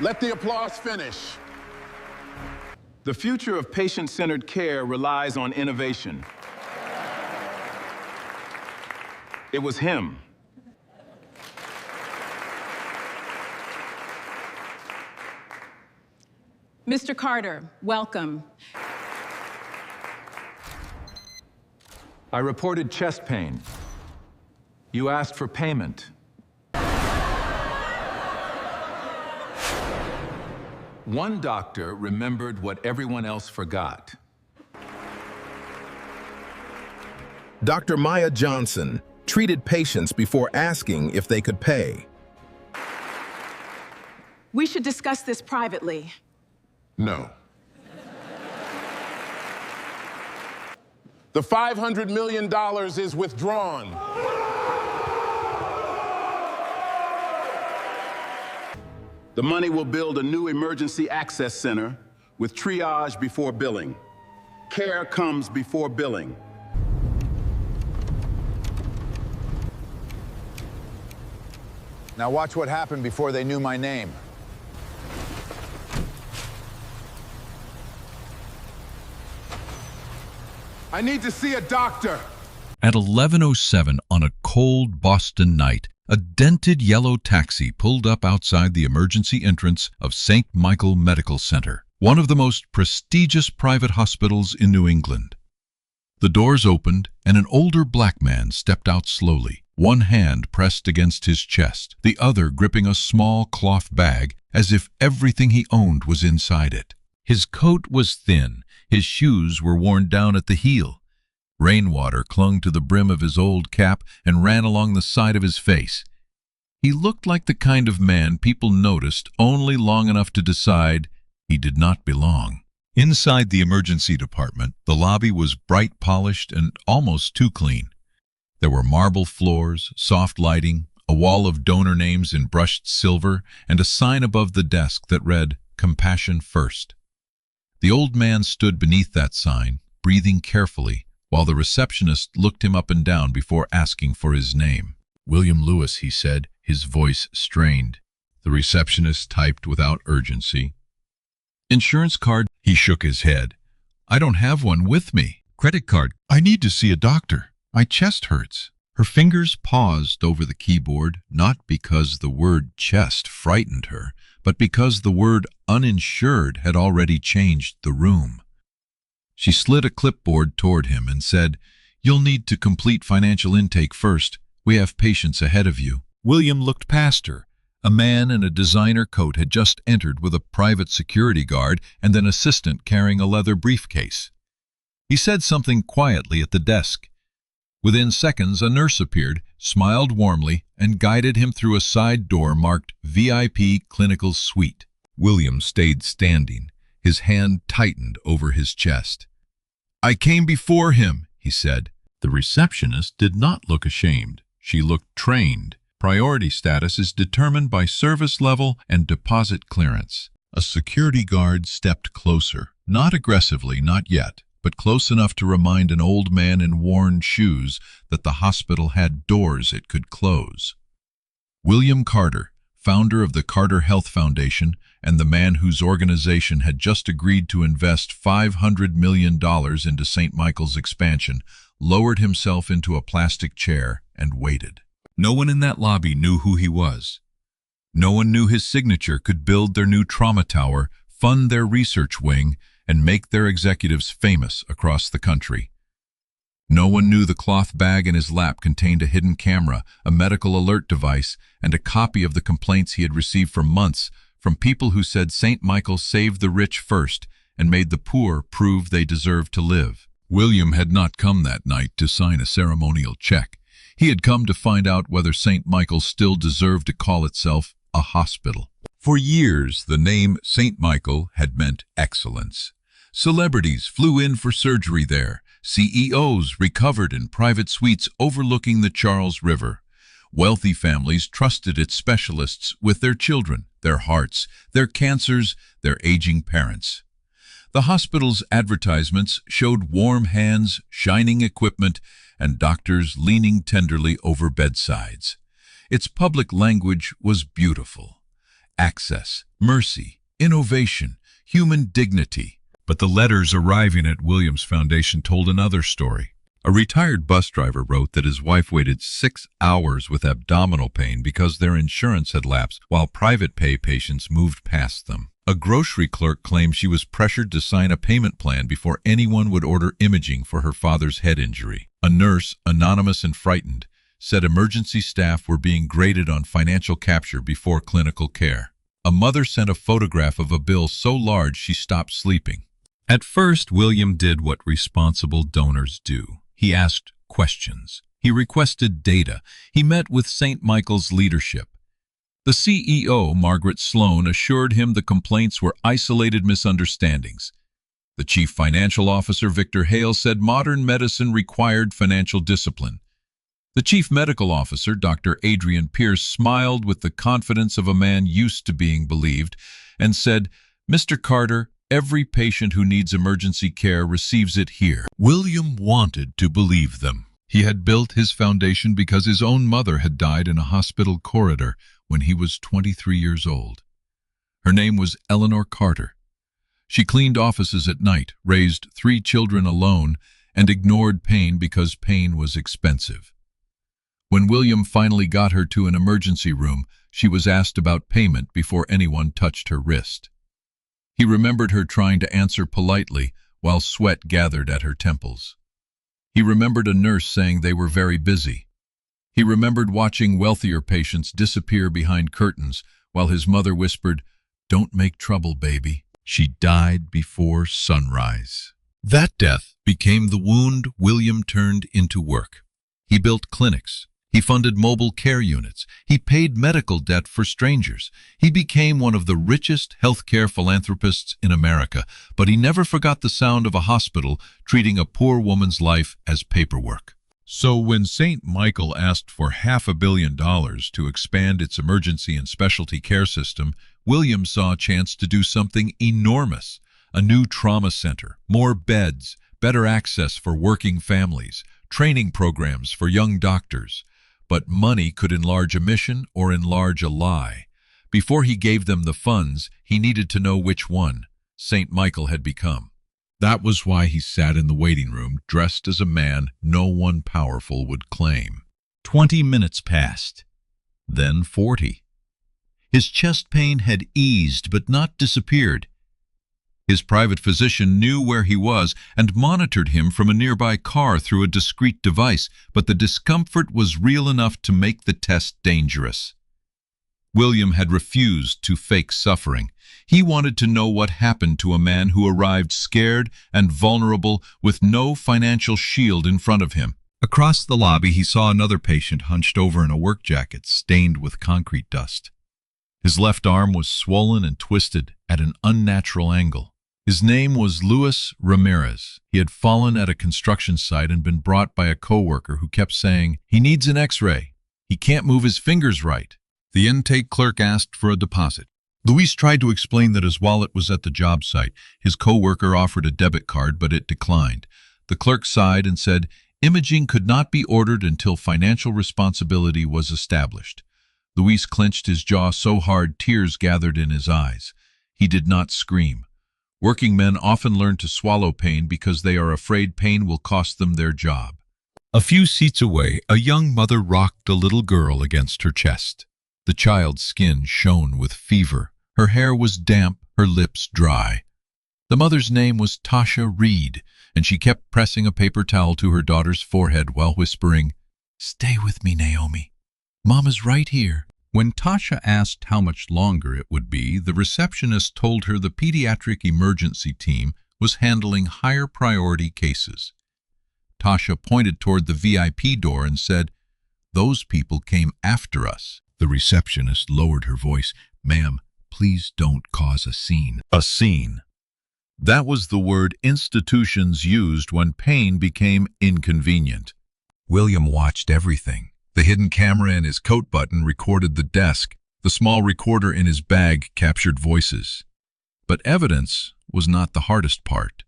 Let the applause finish. The future of patient-centered care relies on innovation. It was him. Mr. Carter, welcome. I reported chest pain. You asked for payment. One doctor remembered what everyone else forgot. Dr. Maya Johnson treated patients before asking if they could pay. We should discuss this privately. No. The $500 million is withdrawn. The money will build a new emergency access center with triage before billing. Care comes before billing. Now watch what happened before they knew my name. I need to see a doctor. At 11:07 on a cold Boston night, a dented yellow taxi pulled up outside the emergency entrance of St. Michael Medical Center, one of the most prestigious private hospitals in New England. The doors opened, and an older black man stepped out slowly, one hand pressed against his chest, the other gripping a small cloth bag as if everything he owned was inside it. His coat was thin, his shoes were worn down at the heel. Rainwater clung to the brim of his old cap and ran along the side of his face. He looked like the kind of man people noticed only long enough to decide he did not belong. Inside the emergency department, the lobby was bright polished and almost too clean. There were marble floors, soft lighting, a wall of donor names in brushed silver, and a sign above the desk that read, "Compassion First." The old man stood beneath that sign, breathing carefully, while the receptionist looked him up and down before asking for his name. "William Lewis," he said, his voice strained. The receptionist typed without urgency. "Insurance card?" He shook his head. "I don't have one with me." "Credit card?" "I need to see a doctor. My chest hurts." Her fingers paused over the keyboard, not because the word chest frightened her, but because the word uninsured had already changed the room. She slid a clipboard toward him and said, "You'll need to complete financial intake first. We have patients ahead of you." William looked past her. A man in a designer coat had just entered with a private security guard and an assistant carrying a leather briefcase. He said something quietly at the desk. Within seconds, a nurse appeared, smiled warmly, and guided him through a side door marked VIP Clinical Suite. William stayed standing, his hand tightened over his chest. "I came before him," he said. The receptionist did not look ashamed. She looked trained. Priority status is determined by service level and deposit clearance. A security guard stepped closer, not aggressively, not yet, but close enough to remind an old man in worn shoes that the hospital had doors it could close. William Carter, founder of the Carter Health Foundation and the man whose organization had just agreed to invest $500 million into St. Michael's expansion, lowered himself into a plastic chair and waited. No one in that lobby knew who he was. No one knew his signature could build their new trauma tower, fund their research wing, and make their executives famous across the country. No one knew the cloth bag in his lap contained a hidden camera, a medical alert device, and a copy of the complaints he had received for months from people who said St. Michael saved the rich first and made the poor prove they deserved to live. William had not come that night to sign a ceremonial check. He had come to find out whether St. Michael still deserved to call itself a hospital. For years, the name St. Michael had meant excellence. Celebrities flew in for surgery there. CEOs recovered in private suites overlooking the Charles River. Wealthy families trusted its specialists with their children, their hearts, their cancers, their aging parents. The hospital's advertisements showed warm hands, shining equipment, and doctors leaning tenderly over bedsides. Its public language was beautiful. access, mercy, innovation, human dignity. But the letters arriving at Williams Foundation told another story. A retired bus driver wrote that his wife waited 6 hours with abdominal pain because their insurance had lapsed while private pay patients moved past them. A grocery clerk claimed she was pressured to sign a payment plan before anyone would order imaging for her father's head injury. A nurse, anonymous and frightened, said emergency staff were being graded on financial capture before clinical care. A mother sent a photograph of a bill so large she stopped sleeping. At first, William did what responsible donors do. He asked questions. He requested data. He met with St. Michael's leadership. The CEO, Margaret Sloan, assured him the complaints were isolated misunderstandings. The chief financial officer, Victor Hale, said modern medicine required financial discipline. The chief medical officer, Dr. Adrian Pierce, smiled with the confidence of a man used to being believed and said, "Mr. Carter, every patient who needs emergency care receives it here." William wanted to believe them. He had built his foundation because his own mother had died in a hospital corridor when he was 23 years old. Her name was Eleanor Carter. She cleaned offices at night, raised 3 children alone, and ignored pain because pain was expensive. When William finally got her to an emergency room, she was asked about payment before anyone touched her wrist. He remembered her trying to answer politely while sweat gathered at her temples. He remembered a nurse saying they were very busy. He remembered watching wealthier patients disappear behind curtains while his mother whispered, "Don't make trouble, baby." She died before sunrise. That death became the wound William turned into work. He built clinics. He funded mobile care units. He paid medical debt for strangers. He became one of the richest healthcare philanthropists in America, but he never forgot the sound of a hospital treating a poor woman's life as paperwork. So when St. Michael asked for $500 million to expand its emergency and specialty care system, William saw a chance to do something enormous. A new trauma center, more beds, better access for working families, training programs for young doctors. But money could enlarge a mission or enlarge a lie. Before he gave them the funds, he needed to know which one St. Michael had become. That was why he sat in the waiting room, dressed as a man no one powerful would claim. 20 minutes passed, then 40. His chest pain had eased but not disappeared. His private physician knew where he was and monitored him from a nearby car through a discreet device, but the discomfort was real enough to make the test dangerous. William had refused to fake suffering. He wanted to know what happened to a man who arrived scared and vulnerable with no financial shield in front of him. Across the lobby, he saw another patient hunched over in a work jacket stained with concrete dust. His left arm was swollen and twisted at an unnatural angle. His name was Luis Ramirez. He had fallen at a construction site and been brought by a coworker who kept saying, "He needs an X-ray. He can't move his fingers right." The intake clerk asked for a deposit. Luis tried to explain that his wallet was at the job site. His coworker offered a debit card, but it declined. The clerk sighed and said, imaging could not be ordered until financial responsibility was established. Luis clenched his jaw so hard tears gathered in his eyes. He did not scream. Working men often learn to swallow pain because they are afraid pain will cost them their job. A few seats away, a young mother rocked a little girl against her chest. The child's skin shone with fever. Her hair was damp, her lips dry. The mother's name was Tasha Reed, and she kept pressing a paper towel to her daughter's forehead while whispering, "Stay with me, Naomi. Mama's right here." When Tasha asked how much longer it would be, the receptionist told her the pediatric emergency team was handling higher priority cases. Tasha pointed toward the VIP door and said, "Those people came after us." The receptionist lowered her voice. "Ma'am, please don't cause a scene." A scene. That was the word institutions used when pain became inconvenient. William watched everything. The hidden camera in his coat button recorded the desk. The small recorder in his bag captured voices. But evidence was not the hardest part.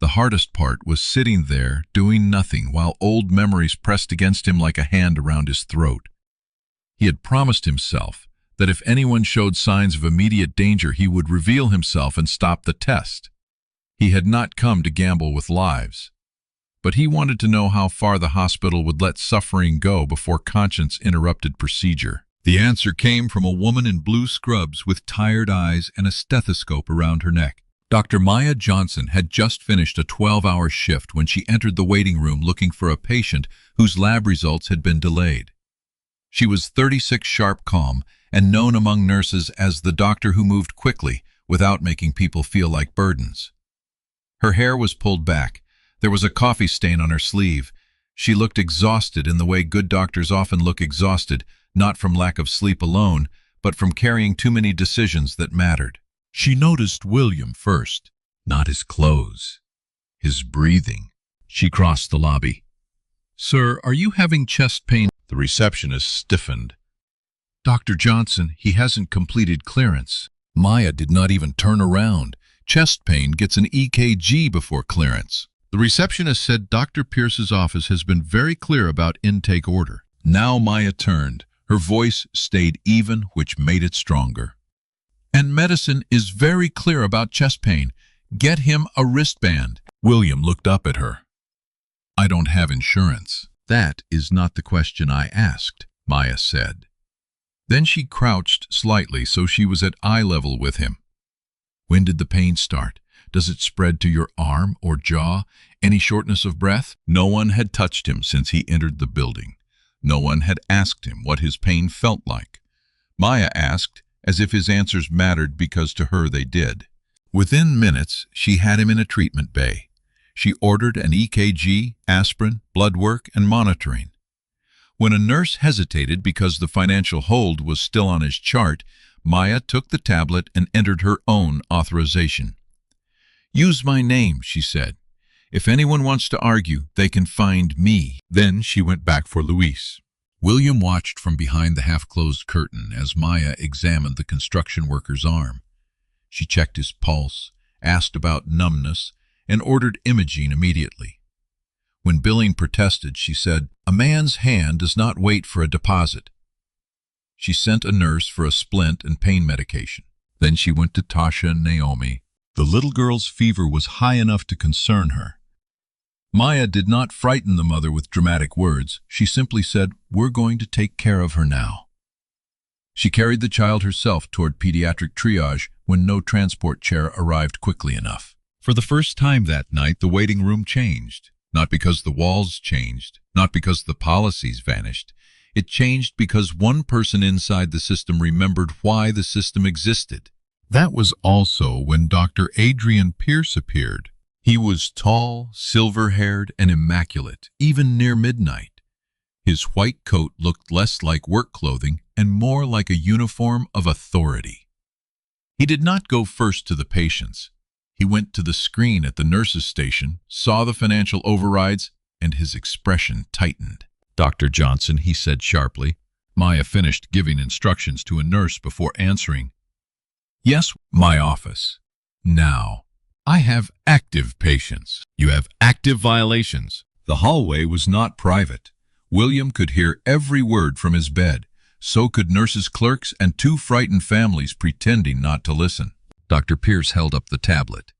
The hardest part was sitting there, doing nothing, while old memories pressed against him like a hand around his throat. He had promised himself that if anyone showed signs of immediate danger, he would reveal himself and stop the test. He had not come to gamble with lives, but he wanted to know how far the hospital would let suffering go before conscience interrupted procedure. The answer came from a woman in blue scrubs with tired eyes and a stethoscope around her neck. Dr. Maya Johnson had just finished a 12-hour shift when she entered the waiting room looking for a patient whose lab results had been delayed. She was 36 sharp calm and known among nurses as the doctor who moved quickly without making people feel like burdens. Her hair was pulled back. There was a coffee stain on her sleeve. She looked exhausted in the way good doctors often look exhausted, not from lack of sleep alone, but from carrying too many decisions that mattered. She noticed William first, not his clothes, his breathing. She crossed the lobby. "Sir, are you having chest pain?" The receptionist stiffened. "Dr. Johnson, he hasn't completed clearance." Maya did not even turn around. Chest pain gets an EKG before clearance. The receptionist said Dr. Pierce's office has been very clear about intake order. Now Maya turned. Her voice stayed even, which made it stronger. "And medicine is very clear about chest pain. Get him a wristband." William looked up at her. "I don't have insurance." "That is not the question I asked," Maya said. Then she crouched slightly so she was at eye level with him. "When did the pain start? Does it spread to your arm or jaw? Any shortness of breath?" No one had touched him since he entered the building. No one had asked him what his pain felt like. Maya asked, as if his answers mattered because to her they did. Within minutes, she had him in a treatment bay. She ordered an EKG, aspirin, blood work, and monitoring. When a nurse hesitated because the financial hold was still on his chart, Maya took the tablet and entered her own authorization. "Use my name," she said. "If anyone wants to argue, they can find me." Then she went back for Luis. William watched from behind the half-closed curtain as Maya examined the construction worker's arm. She checked his pulse, asked about numbness, and ordered imaging immediately. When billing protested, she said, "A man's hand does not wait for a deposit." She sent a nurse for a splint and pain medication. Then she went to Tasha and Naomi. The little girl's fever was high enough to concern her. Maya did not frighten the mother with dramatic words. She simply said, "We're going to take care of her now." She carried the child herself toward pediatric triage when no transport chair arrived quickly enough. For the first time that night, the waiting room changed. Not because the walls changed, not because the policies vanished. It changed because one person inside the system remembered why the system existed. That was also when Dr. Adrian Pierce appeared. He was tall, silver-haired, and immaculate, even near midnight. His white coat looked less like work clothing and more like a uniform of authority. He did not go first to the patients. He went to the screen at the nurse's station, saw the financial overrides, and his expression tightened. "Dr. Johnson," he said sharply. Maya finished giving instructions to a nurse before answering. "Yes, my office. Now, I have active patients. You have active violations." The hallway was not private. William could hear every word from his bed. So could nurses' clerks and two frightened families pretending not to listen. Dr. Pierce held up the tablet.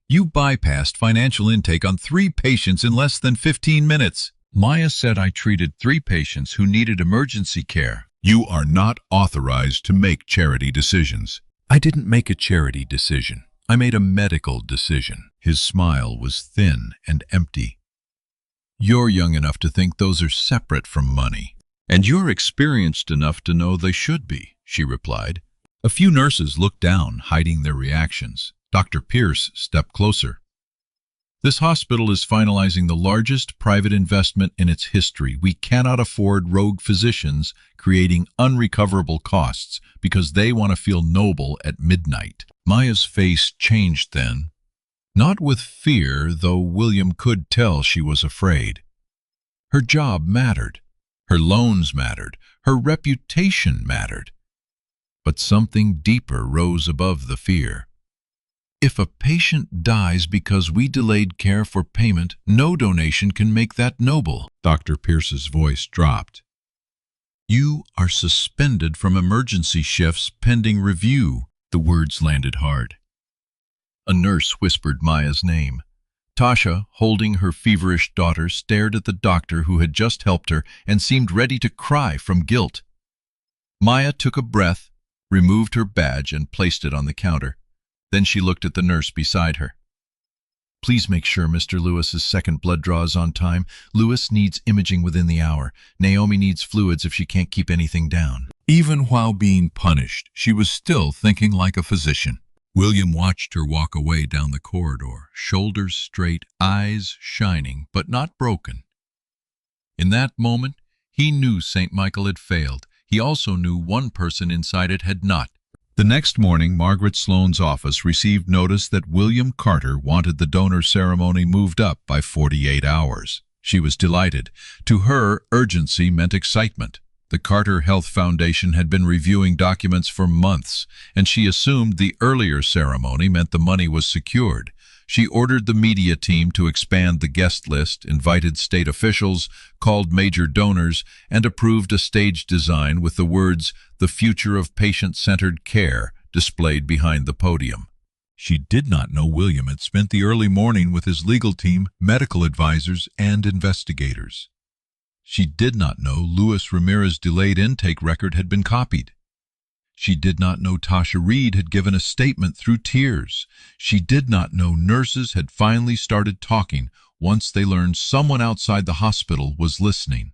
"You bypassed financial intake on 3 patients in less than 15 minutes. Maya said I treated 3 patients who needed emergency care." "You are not authorized to make charity decisions." "I didn't make a charity decision. I made a medical decision." His smile was thin and empty. "You're young enough to think those are separate from money. And you're experienced enough to know they should be," she replied. A few nurses looked down, hiding their reactions. Dr. Pierce stepped closer. "This hospital is finalizing the largest private investment in its history. We cannot afford rogue physicians creating unrecoverable costs because they want to feel noble at midnight." Maya's face changed then. Not with fear, though William could tell she was afraid. Her job mattered. Her loans mattered. Her reputation mattered. But something deeper rose above the fear. If a patient dies because we delayed care for payment, no donation can make that noble. Dr. Pierce's voice dropped. "You are suspended from emergency shifts pending review." The words landed hard. A nurse whispered Maya's name. Tasha, holding her feverish daughter, stared at the doctor who had just helped her and seemed ready to cry from guilt. Maya took a breath, removed her badge, and placed it on the counter. Then she looked at the nurse beside her. "Please make sure Mr. Lewis's second blood draw is on time. Lewis needs imaging within the hour. Naomi needs fluids if she can't keep anything down." Even while being punished, she was still thinking like a physician. William watched her walk away down the corridor, shoulders straight, eyes shining, but not broken. In that moment, he knew St. Michael had failed. He also knew one person inside it had not. The next morning, Margaret Sloane's office received notice that William Carter wanted the donor ceremony moved up by 48 hours. She was delighted. To her, urgency meant excitement. The Carter Health Foundation had been reviewing documents for months, and she assumed the earlier ceremony meant the money was secured. She ordered the media team to expand the guest list, invited state officials, called major donors, and approved a stage design with the words, "The Future of Patient-Centered Care," displayed behind the podium. She did not know William had spent the early morning with his legal team, medical advisors, and investigators. She did not know Luis Ramirez's delayed intake record had been copied. She did not know Tasha Reed had given a statement through tears. She did not know nurses had finally started talking once they learned someone outside the hospital was listening.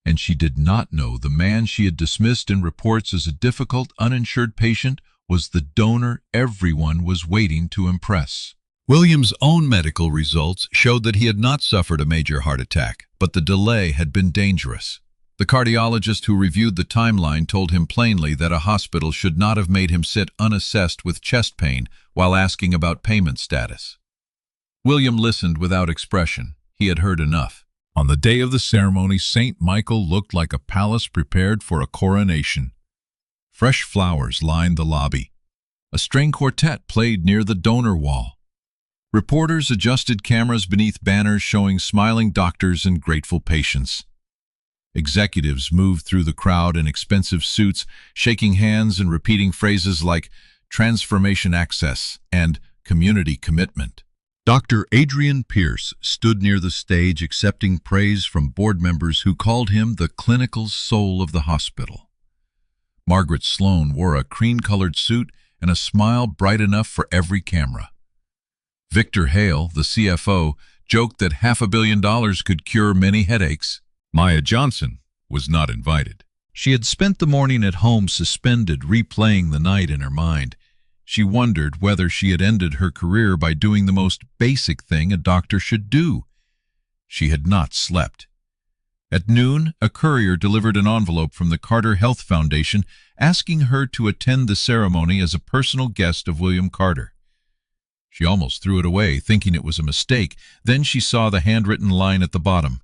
And she did not know the man she had dismissed in reports as a difficult, uninsured patient was the donor everyone was waiting to impress. William's own medical results showed that he had not suffered a major heart attack, but the delay had been dangerous. The cardiologist who reviewed the timeline told him plainly that a hospital should not have made him sit unassessed with chest pain while asking about payment status. William listened without expression. He had heard enough. On the day of the ceremony, St. Michael looked like a palace prepared for a coronation. Fresh flowers lined the lobby. A string quartet played near the donor wall. Reporters adjusted cameras beneath banners showing smiling doctors and grateful patients. Executives moved through the crowd in expensive suits, shaking hands and repeating phrases like "transformation access" and "community commitment." Dr. Adrian Pierce stood near the stage accepting praise from board members who called him the clinical soul of the hospital. Margaret Sloane wore a cream-colored suit and a smile bright enough for every camera. Victor Hale, the CFO, joked that $500 million could cure many headaches. Maya Johnson was not invited. She had spent the morning at home suspended, replaying the night in her mind. She wondered whether she had ended her career by doing the most basic thing a doctor should do. She had not slept. At noon, a courier delivered an envelope from the Carter Health Foundation asking her to attend the ceremony as a personal guest of William Carter. She almost threw it away, thinking it was a mistake. Then she saw the handwritten line at the bottom.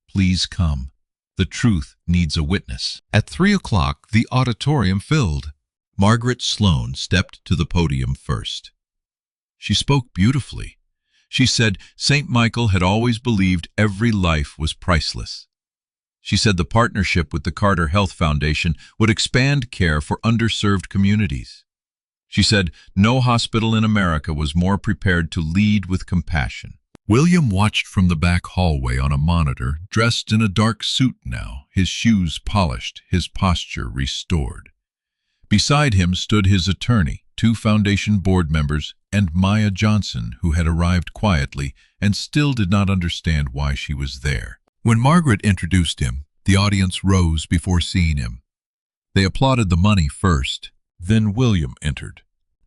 "Please come. The truth needs a witness." At 3 o'clock, the auditorium filled. Margaret Sloane stepped to the podium first. She spoke beautifully. She said St. Michael had always believed every life was priceless. She said the partnership with the Carter Health Foundation would expand care for underserved communities. She said no hospital in America was more prepared to lead with compassion. William watched from the back hallway on a monitor, dressed in a dark suit now, his shoes polished, his posture restored. Beside him stood his attorney, 2 foundation board members, and Maya Johnson, who had arrived quietly and still did not understand why she was there. When Margaret introduced him, the audience rose before seeing him. They applauded the money first. Then William entered.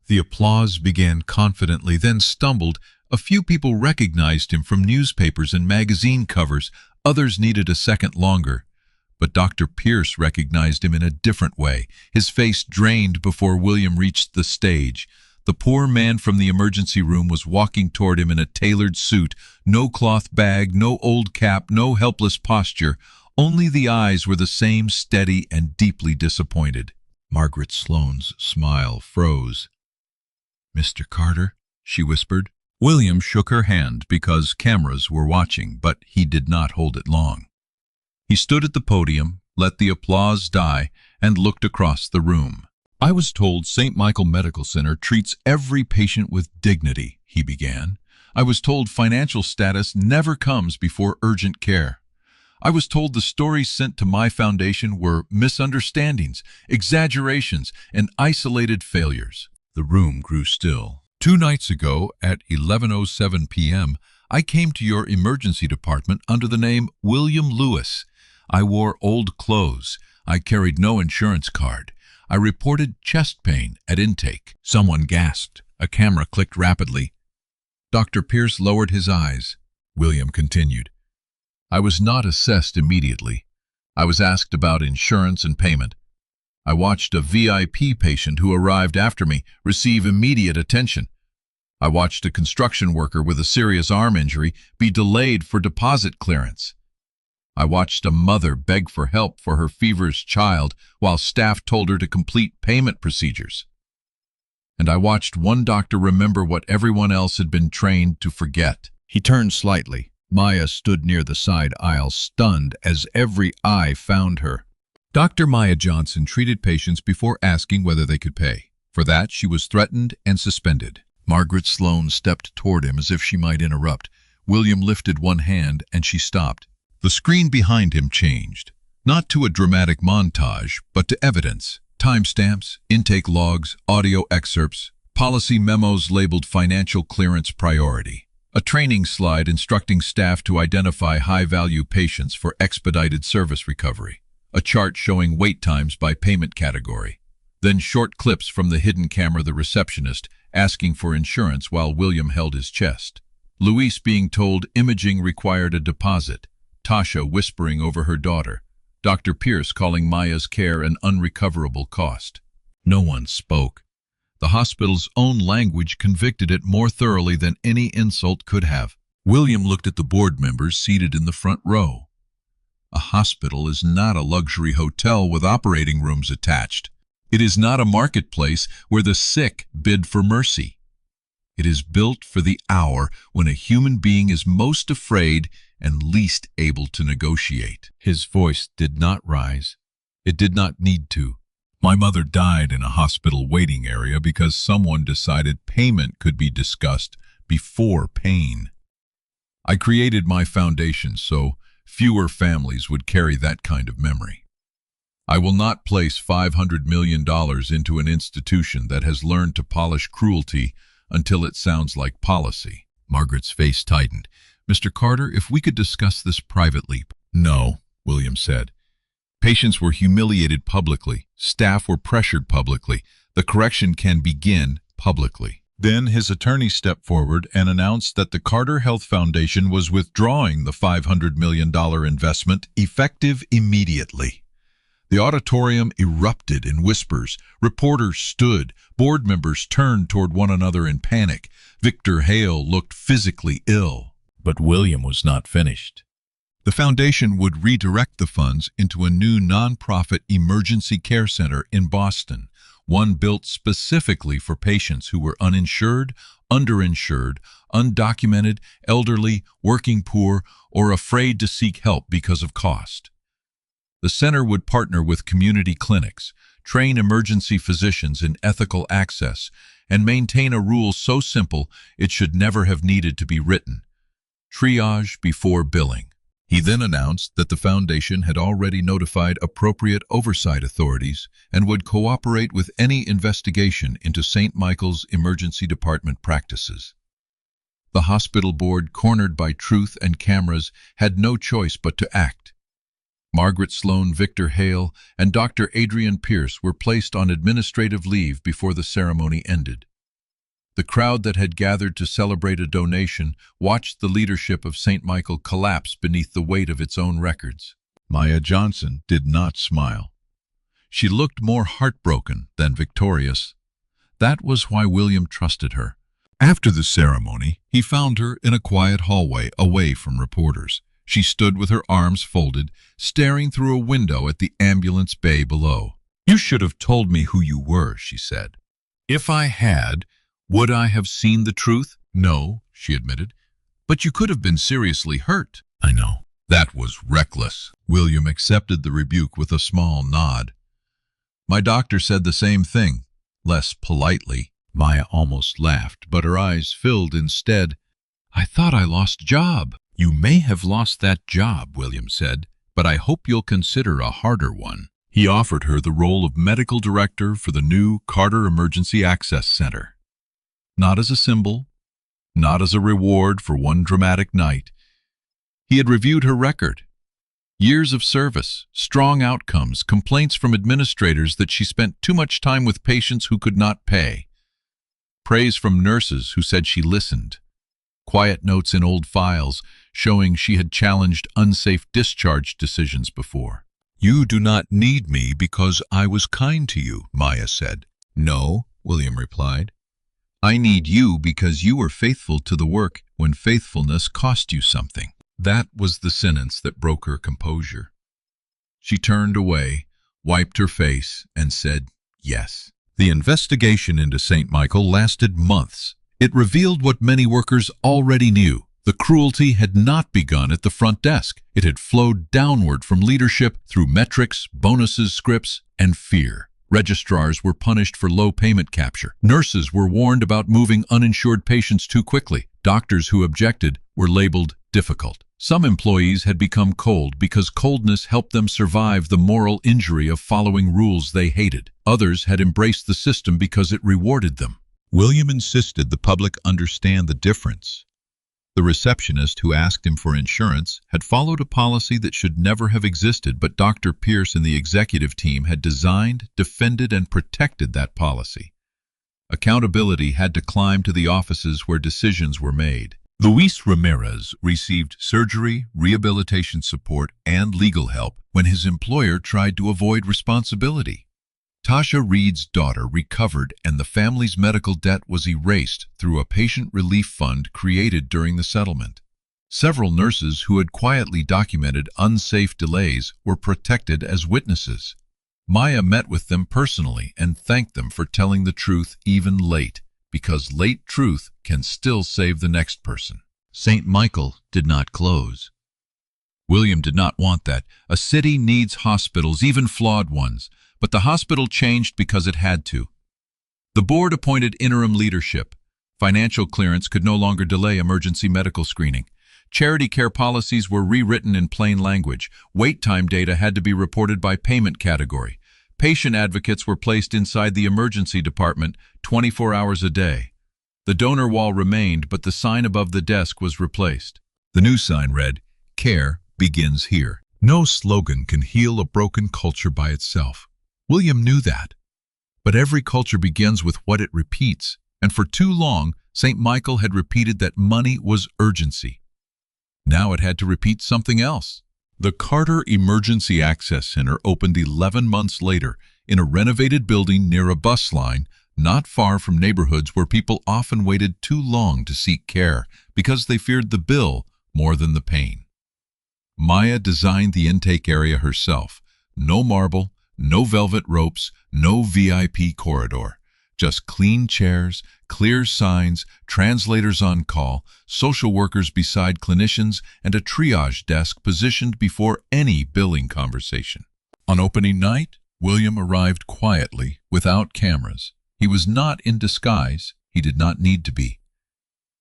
The applause began confidently, then stumbled. A few people recognized him from newspapers and magazine covers. Others needed a second longer. But Dr. Pierce recognized him in a different way. His face drained before William reached the stage. The poor man from the emergency room was walking toward him in a tailored suit. No cloth bag, no old cap, no helpless posture. Only the eyes were the same, steady and deeply disappointed. Margaret Sloane's smile froze. "Mr. Carter," she whispered. William shook her hand because cameras were watching, but he did not hold it long. He stood at the podium, let the applause die, and looked across the room. "I was told St. Michael Medical Center treats every patient with dignity," he began. "I was told financial status never comes before urgent care. I was told the stories sent to my foundation were misunderstandings, exaggerations, and isolated failures." The room grew still. "2 nights ago, at 11:07 p.m., I came to your emergency department under the name William Lewis. I wore old clothes. I carried no insurance card. I reported chest pain at intake." Someone gasped. A camera clicked rapidly. Dr. Pierce lowered his eyes. William continued. "I was not assessed immediately. I was asked about insurance and payment. I watched a VIP patient who arrived after me receive immediate attention. I watched a construction worker with a serious arm injury be delayed for deposit clearance. I watched a mother beg for help for her feverish child while staff told her to complete payment procedures. And I watched one doctor remember what everyone else had been trained to forget." He turned slightly. Maya stood near the side aisle, stunned as every eye found her. Dr. Maya Johnson treated patients before asking whether they could pay. For that, she was threatened and suspended. Margaret Sloan stepped toward him as if she might interrupt. William lifted one hand and she stopped. The screen behind him changed, not to a dramatic montage, but to evidence. Timestamps, intake logs, audio excerpts, policy memos labeled financial clearance priority. A training slide instructing staff to identify high-value patients for expedited service recovery. A chart showing wait times by payment category. Then short clips from the hidden camera, the receptionist asking for insurance while William held his chest. Luis being told imaging required a deposit. Tasha whispering over her daughter. Dr. Pierce calling Maya's care an unrecoverable cost. No one spoke. The hospital's own language convicted it more thoroughly than any insult could have. William looked at the board members seated in the front row. A hospital is not a luxury hotel with operating rooms attached. It is not a marketplace where the sick bid for mercy. It is built for the hour when a human being is most afraid and least able to negotiate. His voice did not rise. It did not need to. "My mother died in a hospital waiting area because someone decided payment could be discussed before pain. I created my foundation so fewer families would carry that kind of memory. I will not place $500 million into an institution that has learned to polish cruelty until it sounds like policy." Margaret's face tightened. "Mr. Carter, if we could discuss this privately." "No," William said. "Patients were humiliated publicly. Staff were pressured publicly. The correction can begin publicly." Then his attorney stepped forward and announced that the Carter Health Foundation was withdrawing the $500 million investment effective immediately. The auditorium erupted in whispers. Reporters stood. Board members turned toward one another in panic. Victor Hale looked physically ill. But William was not finished. The foundation would redirect the funds into a new nonprofit emergency care center in Boston, one built specifically for patients who were uninsured, underinsured, undocumented, elderly, working poor, or afraid to seek help because of cost. The center would partner with community clinics, train emergency physicians in ethical access, and maintain a rule so simple it should never have needed to be written: triage before billing. He then announced that the foundation had already notified appropriate oversight authorities and would cooperate with any investigation into St. Michael's emergency department practices. The hospital board, cornered by truth and cameras, had no choice but to act. Margaret Sloan, Victor Hale, and Dr. Adrian Pierce were placed on administrative leave before the ceremony ended. The crowd that had gathered to celebrate a donation watched the leadership of St. Michael collapse beneath the weight of its own records. Maya Johnson did not smile. She looked more heartbroken than victorious. That was why William trusted her. After the ceremony, he found her in a quiet hallway away from reporters. She stood with her arms folded, staring through a window at the ambulance bay below. "You should have told me who you were," she said. "If I had, would I have seen the truth?" "No," she admitted. "But you could have been seriously hurt." "I know." That was reckless. William accepted the rebuke with a small nod. My doctor said the same thing, less politely. Maya almost laughed, but her eyes filled instead. I thought I lost a job. You may have lost that job, William said, but I hope you'll consider a harder one. He offered her the role of medical director for the new Carter Emergency Access Center. Not as a symbol, not as a reward for one dramatic night. He had reviewed her record. Years of service, strong outcomes, complaints from administrators that she spent too much time with patients who could not pay. Praise from nurses who said she listened. Quiet notes in old files showing she had challenged unsafe discharge decisions before. You do not need me because I was kind to you, Maya said. No, William replied. I need you because you were faithful to the work when faithfulness cost you something. That was the sentence that broke her composure. She turned away, wiped her face, and said, yes. The investigation into St. Michael lasted months. It revealed what many workers already knew. The cruelty had not begun at the front desk. It had flowed downward from leadership through metrics, bonuses, scripts, and fear. Registrars were punished for low payment capture. Nurses were warned about moving uninsured patients too quickly. Doctors who objected were labeled difficult. Some employees had become cold because coldness helped them survive the moral injury of following rules they hated. Others had embraced the system because it rewarded them. William insisted the public understand the difference. The receptionist who asked him for insurance had followed a policy that should never have existed, but Dr. Pierce and the executive team had designed, defended, and protected that policy. Accountability had to climb to the offices where decisions were made. Luis Ramirez received surgery, rehabilitation support, and legal help when his employer tried to avoid responsibility. Tasha Reed's daughter recovered and the family's medical debt was erased through a patient relief fund created during the settlement. Several nurses who had quietly documented unsafe delays were protected as witnesses. Maya met with them personally and thanked them for telling the truth even late, because late truth can still save the next person. St. Michael did not close. William did not want that. A city needs hospitals, even flawed ones, but the hospital changed because it had to. The board appointed interim leadership. Financial clearance could no longer delay emergency medical screening. Charity care policies were rewritten in plain language. Wait time data had to be reported by payment category. Patient advocates were placed inside the emergency department 24 hours a day. The donor wall remained, but the sign above the desk was replaced. The new sign read, "Care begins here." No slogan can heal a broken culture by itself. William knew that. But every culture begins with what it repeats, and for too long, St. Michael had repeated that money was urgency. Now it had to repeat something else. The Carter Emergency Access Center opened 11 months later in a renovated building near a bus line, not far from neighborhoods where people often waited too long to seek care because they feared the bill more than the pain. Maya designed the intake area herself. No marble, no velvet ropes, no VIP corridor. Just clean chairs, clear signs, translators on call, social workers beside clinicians, and a triage desk positioned before any billing conversation. On opening night, William arrived quietly, without cameras. He was not in disguise. He did not need to be.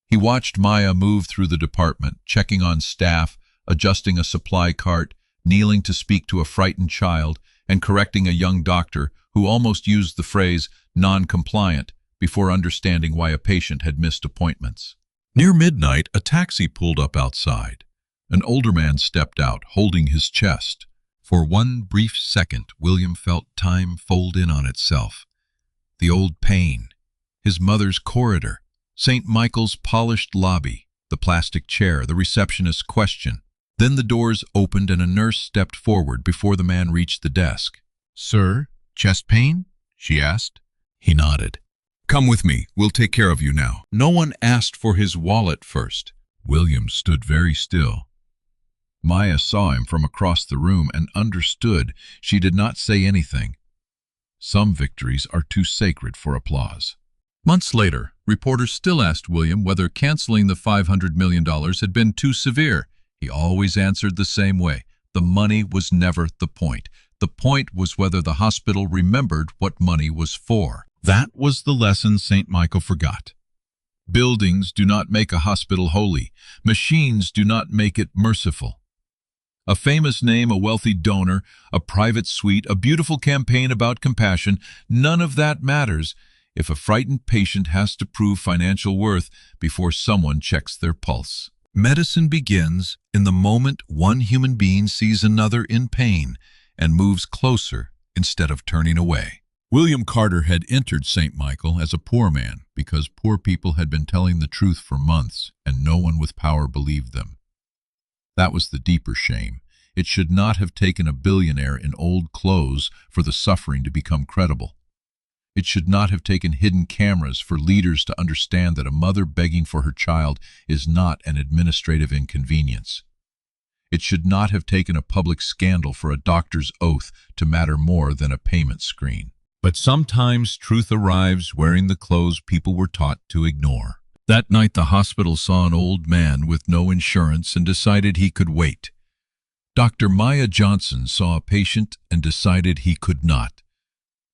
He watched Maya move through the department, checking on staff, adjusting a supply cart, kneeling to speak to a frightened child, and correcting a young doctor who almost used the phrase non-compliant before understanding why a patient had missed appointments. Near midnight, a taxi pulled up outside. An older man stepped out, holding his chest. For one brief second, William felt time fold in on itself. The old pain, his mother's corridor, St. Michael's polished lobby, the plastic chair, the receptionist's question. Then the doors opened and a nurse stepped forward before the man reached the desk. "Sir, chest pain?" she asked. He nodded. "Come with me. We'll take care of you now." No one asked for his wallet first. William stood very still. Maya saw him from across the room and understood. She did not say anything. Some victories are too sacred for applause. Months later, reporters still asked William whether canceling the $500 million had been too severe. He always answered the same way. The money was never the point. The point was whether the hospital remembered what money was for. That was the lesson St. Michael forgot. Buildings do not make a hospital holy. Machines do not make it merciful. A famous name, a wealthy donor, a private suite, a beautiful campaign about compassion, none of that matters if a frightened patient has to prove financial worth before someone checks their pulse. Medicine begins in the moment one human being sees another in pain and moves closer instead of turning away. William Carter had entered St. Michael as a poor man because poor people had been telling the truth for months and no one with power believed them. That was the deeper shame. It should not have taken a billionaire in old clothes for the suffering to become credible. It should not have taken hidden cameras for leaders to understand that a mother begging for her child is not an administrative inconvenience. It should not have taken a public scandal for a doctor's oath to matter more than a payment screen. But sometimes truth arrives wearing the clothes people were taught to ignore. That night the hospital saw an old man with no insurance and decided he could wait. Dr. Maya Johnson saw a patient and decided he could not.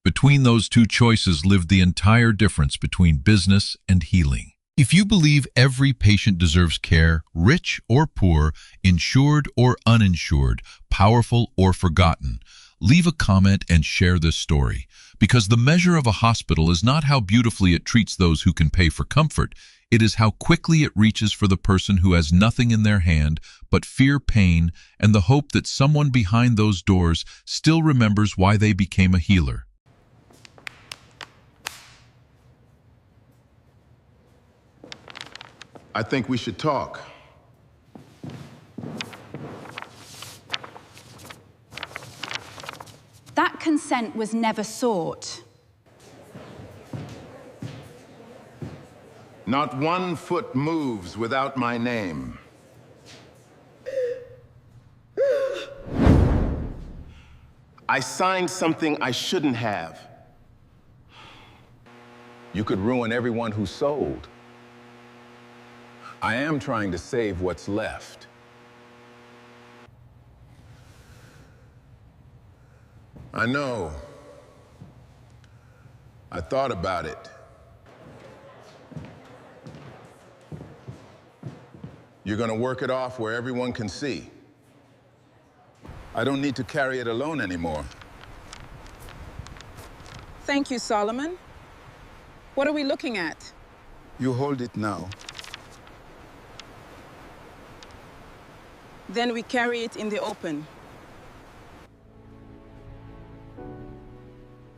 Between those two choices lived the entire difference between business and healing. If you believe every patient deserves care, rich or poor, insured or uninsured, powerful or forgotten, leave a comment and share this story, because the measure of a hospital is not how beautifully it treats those who can pay for comfort. It is how quickly it reaches for the person who has nothing in their hand but fear, pain, and the hope that someone behind those doors still remembers why they became a healer. I think we should talk. That consent was never sought. Not 1 foot moves without my name. I signed something I shouldn't have. You could ruin everyone who sold. I am trying to save what's left. I know. I thought about it. You're gonna work it off where everyone can see. I don't need to carry it alone anymore. Thank you, Solomon. What are we looking at? You hold it now. Then we carry it in the open.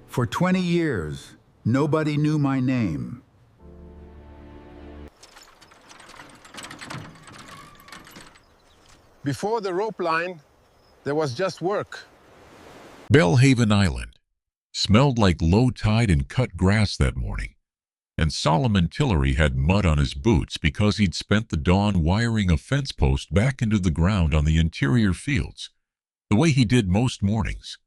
For 20 years, nobody knew my name. Before the rope line, there was just work. Bellhaven Island smelled like low tide and cut grass that morning, and Solomon Tillery had mud on his boots because he'd spent the dawn wiring a fence post back into the ground on the interior fields, the way he did most mornings,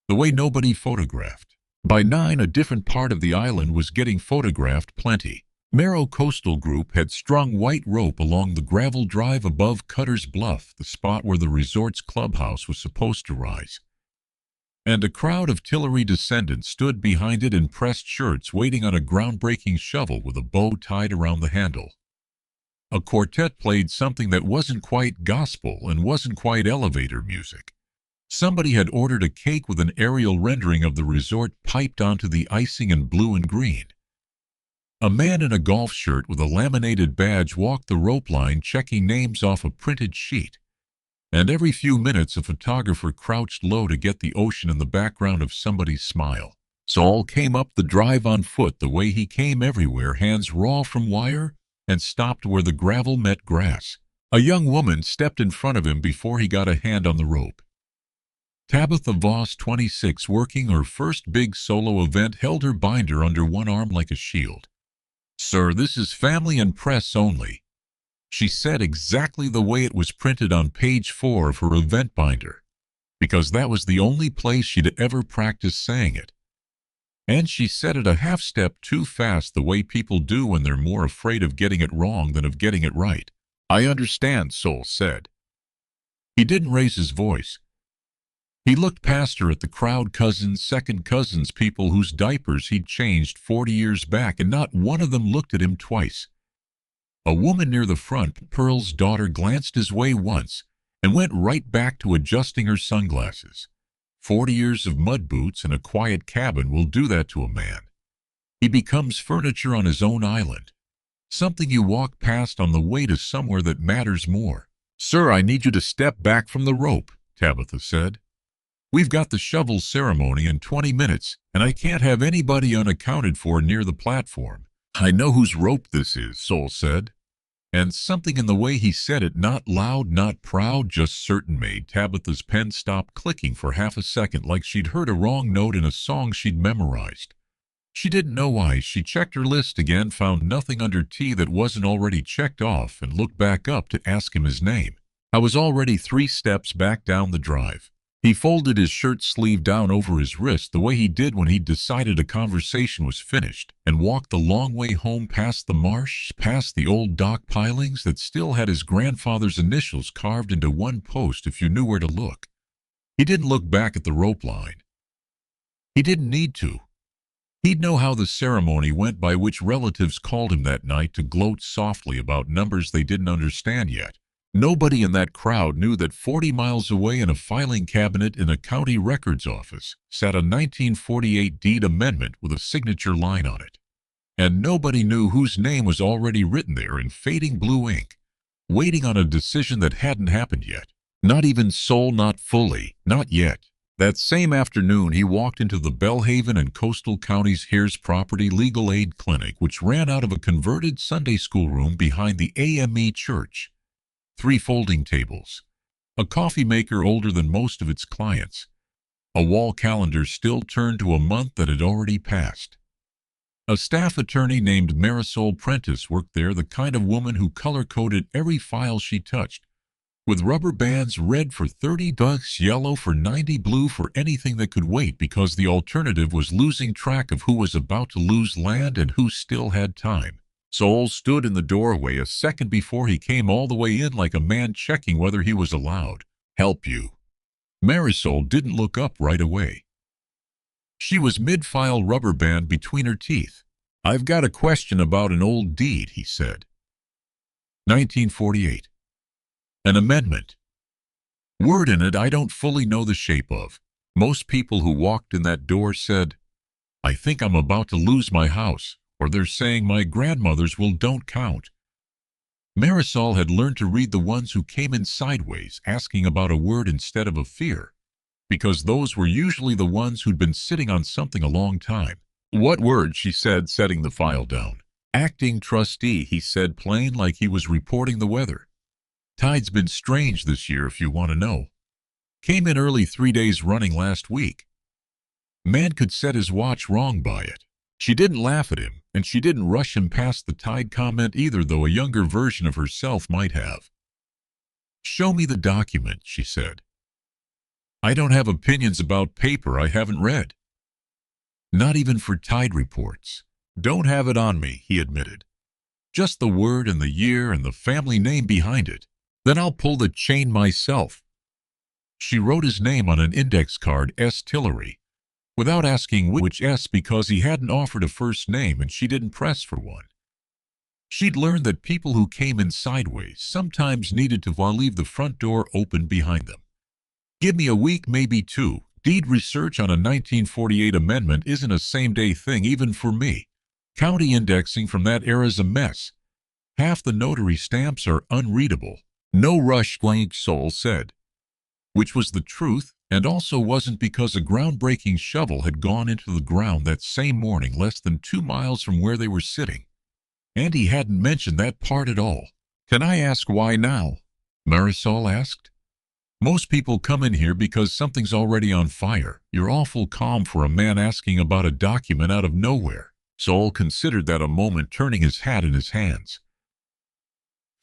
the way nobody photographed. By 9, a different part of the island was getting photographed plenty. Merrow Coastal Group had strung white rope along the gravel drive above Cutter's Bluff, the spot where the resort's clubhouse was supposed to rise. And a crowd of Tillery descendants stood behind it in pressed shirts waiting on a groundbreaking shovel with a bow tied around the handle. A quartet played something that wasn't quite gospel and wasn't quite elevator music. Somebody had ordered a cake with an aerial rendering of the resort piped onto the icing in blue and green. A man in a golf shirt with a laminated badge walked the rope line checking names off a printed sheet. And every few minutes a photographer crouched low to get the ocean in the background of somebody's smile. Saul came up the drive on foot the way he came everywhere, hands raw from wire, and stopped where the gravel met grass. A young woman stepped in front of him before he got a hand on the rope. Tabitha Voss, 26, working her first big solo event, held her binder under one arm like a shield. "Sir, this is family and press only," she said exactly the way it was printed on page 4 of her event binder, because that was the only place she'd ever practiced saying it. And she said it a half step too fast, the way people do when they're more afraid of getting it wrong than of getting it right. "I understand," Sol said. He didn't raise his voice. He looked past her at the crowd, cousins, second cousins, people whose diapers he'd changed 40 years back, and not one of them looked at him twice. A woman near the front, Pearl's daughter, glanced his way once and went right back to adjusting her sunglasses. 40 years of mud boots and a quiet cabin will do that to a man. He becomes furniture on his own island, something you walk past on the way to somewhere that matters more. "Sir, I need you to step back from the rope," Tabitha said. "We've got the shovel ceremony in 20 minutes, and I can't have anybody unaccounted for near the platform." "I know whose rope this is," Sol said. And something in the way he said it, not loud, not proud, just certain, made Tabitha's pen stop clicking for half a second, like she'd heard a wrong note in a song she'd memorized. She didn't know why. She checked her list again, found nothing under T that wasn't already checked off, and looked back up to ask him his name. I was already 3 steps back down the drive. He folded his shirt sleeve down over his wrist the way he did when he'd decided a conversation was finished, and walked the long way home past the marsh, past the old dock pilings that still had his grandfather's initials carved into one post if you knew where to look. He didn't look back at the rope line. He didn't need to. He'd know how the ceremony went by which relatives called him that night to gloat softly about numbers they didn't understand yet. Nobody in that crowd knew that 40 miles away in a filing cabinet in a county records office sat a 1948 deed amendment with a signature line on it. And nobody knew whose name was already written there in fading blue ink, waiting on a decision that hadn't happened yet. Not even Sol, not fully, not yet. That same afternoon, he walked into the Belhaven and Coastal Counties Here's Property Legal Aid Clinic, which ran out of a converted Sunday school room behind the AME church. 3 folding tables, a coffee maker older than most of its clients, a wall calendar still turned to a month that had already passed. A staff attorney named Marisol Prentice worked there, the kind of woman who color-coded every file she touched, with rubber bands, red for $30, yellow for $90, blue for anything that could wait, because the alternative was losing track of who was about to lose land and who still had time. Sol stood in the doorway a second before he came all the way in, like a man checking whether he was allowed. "Help you?" Marisol didn't look up right away. She was mid-file, rubber band between her teeth. "I've got a question about an old deed," he said. 1948. An amendment. Word in it I don't fully know the shape of. Most people who walked in that door said, "I think I'm about to lose my house," or "they're saying my grandmother's will don't count." Marisol had learned to read the ones who came in sideways, asking about a word instead of a fear, because those were usually the ones who'd been sitting on something a long time. "What word?" she said, setting the file down. "Acting trustee," he said, plain, like he was reporting the weather. "Tide's been strange this year, if you want to know. Came in early 3 days running last week. Man could set his watch wrong by it." She didn't laugh at him, and she didn't rush him past the tide comment either, though a younger version of herself might have. "Show me the document," she said. "I don't have opinions about paper I haven't read. Not even for tide reports." "Don't have it on me," he admitted. "Just the word and the year and the family name behind it. Then I'll pull the chain myself." She wrote his name on an index card, S. Tillery, without asking which S, because he hadn't offered a first name and she didn't press for one. She'd learned that people who came in sideways sometimes needed to leave the front door open behind them. "Give me a week, maybe 2. Deed research on a 1948 amendment isn't a same-day thing, even for me. County indexing from that era's a mess. Half the notary stamps are unreadable." "No rush," blank Sol said. Which was the truth, and also wasn't, because a groundbreaking shovel had gone into the ground that same morning, less than 2 miles from where they were sitting. And he hadn't mentioned that part at all. "Can I ask why now?" Marisol asked. "Most people come in here because something's already on fire. You're awful calm for a man asking about a document out of nowhere." Sol considered that a moment, turning his hat in his hands.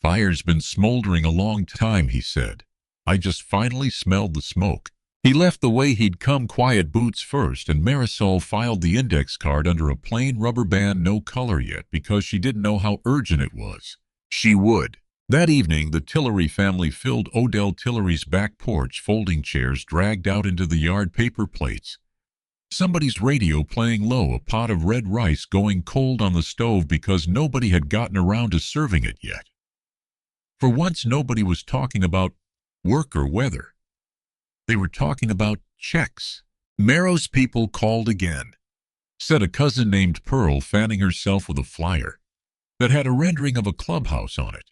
"Fire's been smoldering a long time," he said. "I just finally smelled the smoke." He left the way he'd come, quiet boots first, and Marisol filed the index card under a plain rubber band, no color yet, because she didn't know how urgent it was. She would. That evening, the Tillery family filled Odell Tillery's back porch, folding chairs dragged out into the yard, paper plates. Somebody's radio playing low, a pot of red rice going cold on the stove because nobody had gotten around to serving it yet. For once, nobody was talking about work or weather. They were talking about checks. Marrow's people called again, said a cousin named Pearl, fanning herself with a flyer that had a rendering of a clubhouse on it.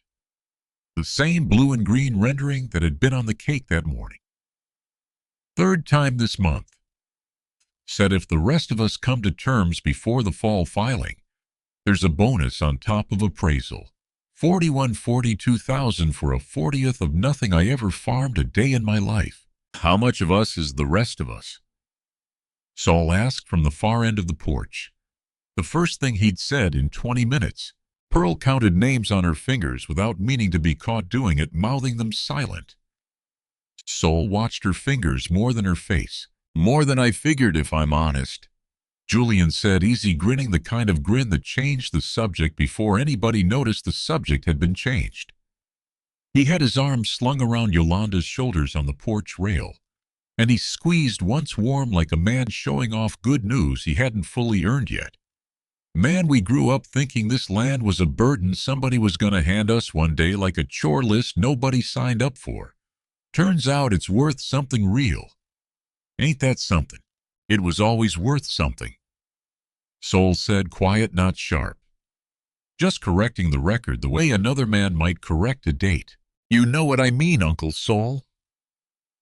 The same blue and green rendering that had been on the cake that morning. Third time this month. Said if the rest of us come to terms before the fall filing, there's a bonus on top of appraisal. 42,000 for a 40th of nothing I ever farmed a day in my life. How much of us is the rest of us? Saul asked from the far end of the porch. The first thing he'd said in 20 minutes. Pearl counted names on her fingers without meaning to be caught doing it, mouthing them silent. Saul watched her fingers more than her face. More than I figured, if I'm honest, Julian said, easy grinning, the kind of grin that changed the subject before anybody noticed the subject had been changed. He had his arms slung around Yolanda's shoulders on the porch rail, and he squeezed once warm like a man showing off good news he hadn't fully earned yet. Man, we grew up thinking this land was a burden somebody was going to hand us one day, like a chore list nobody signed up for. Turns out it's worth something real. Ain't that something? It was always worth something. Sol said, quiet, not sharp. Just correcting the record the way another man might correct a date. You know what I mean, Uncle Sol?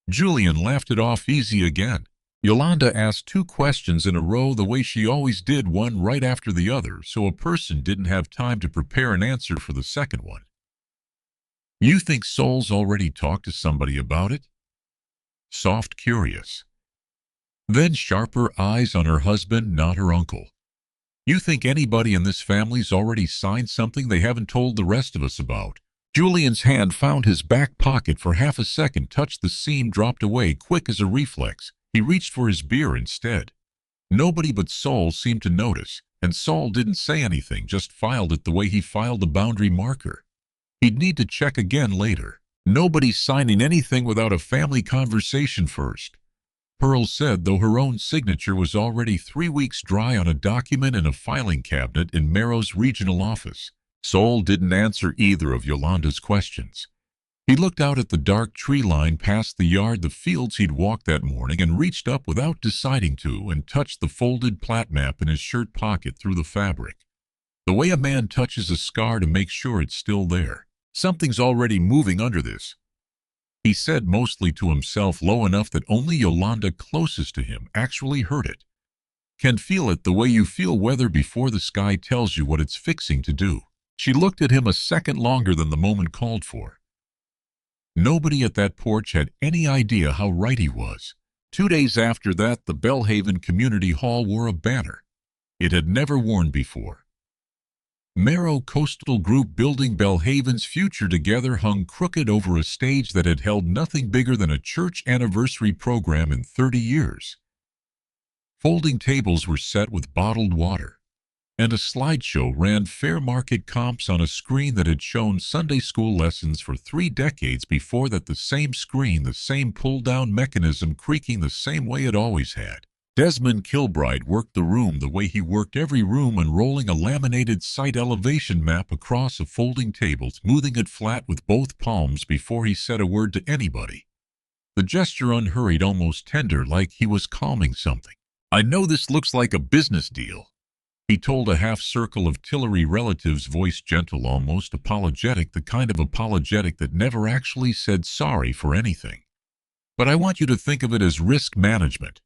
Julian laughed it off easy again. Yolanda asked 2 questions in a row the way she always did, one right after the other, so a person didn't have time to prepare an answer for the second one. You think Sol's already talked to somebody about it? Soft, curious. Then sharper eyes on her husband, not her uncle. You think anybody in this family's already signed something they haven't told the rest of us about? Julian's hand found his back pocket for half a second, touched the seam, dropped away quick as a reflex. He reached for his beer instead. Nobody but Sol seemed to notice, and Sol didn't say anything, just filed it the way he filed the boundary marker. He'd need to check again later. Nobody's signing anything without a family conversation first, Pearl said, though her own signature was already 3 weeks dry on a document in a filing cabinet in Marrow's regional office. Sol didn't answer either of Yolanda's questions. He looked out at the dark tree line past the yard, the fields he'd walked that morning, and reached up without deciding to and touched the folded plat map in his shirt pocket through the fabric. The way a man touches a scar to make sure it's still there. Something's already moving under this, he said, mostly to himself, low enough that only Yolanda closest to him actually heard it. Can feel it the way you feel weather before the sky tells you what it's fixing to do. She looked at him a second longer than the moment called for. Nobody at that porch had any idea how right he was. 2 days after that, the Bellhaven Community Hall wore a banner it had never worn before. Marrow Coastal Group building Bellhaven's future together hung crooked over a stage that had held nothing bigger than a church anniversary program in 30 years. Folding tables were set with bottled water, and a slideshow ran fair market comps on a screen that had shown Sunday school lessons for 3 decades before that. The same screen, the same pull-down mechanism creaking the same way it always had. Desmond Kilbride worked the room the way he worked every room, unrolling a laminated site elevation map across a folding table, smoothing it flat with both palms before he said a word to anybody. The gesture unhurried, almost tender, like he was calming something. I know this looks like a business deal, he told a half-circle of Tillery relatives, voice gentle, almost apologetic, the kind of apologetic that never actually said sorry for anything. But I want you to think of it as risk management.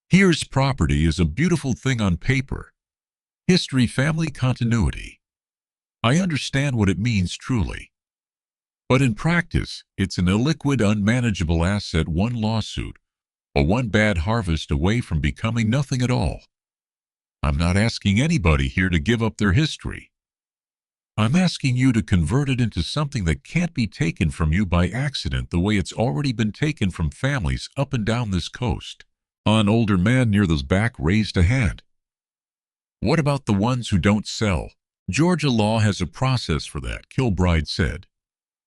Here's property is a beautiful thing on paper. History, family continuity. I understand what it means truly. But in practice, it's an illiquid, unmanageable asset, one lawsuit, or one bad harvest away from becoming nothing at all. I'm not asking anybody here to give up their history. I'm asking you to convert it into something that can't be taken from you by accident the way it's already been taken from families up and down this coast. An older man near the back raised a hand. What about the ones who don't sell? Georgia law has a process for that, Kilbride said,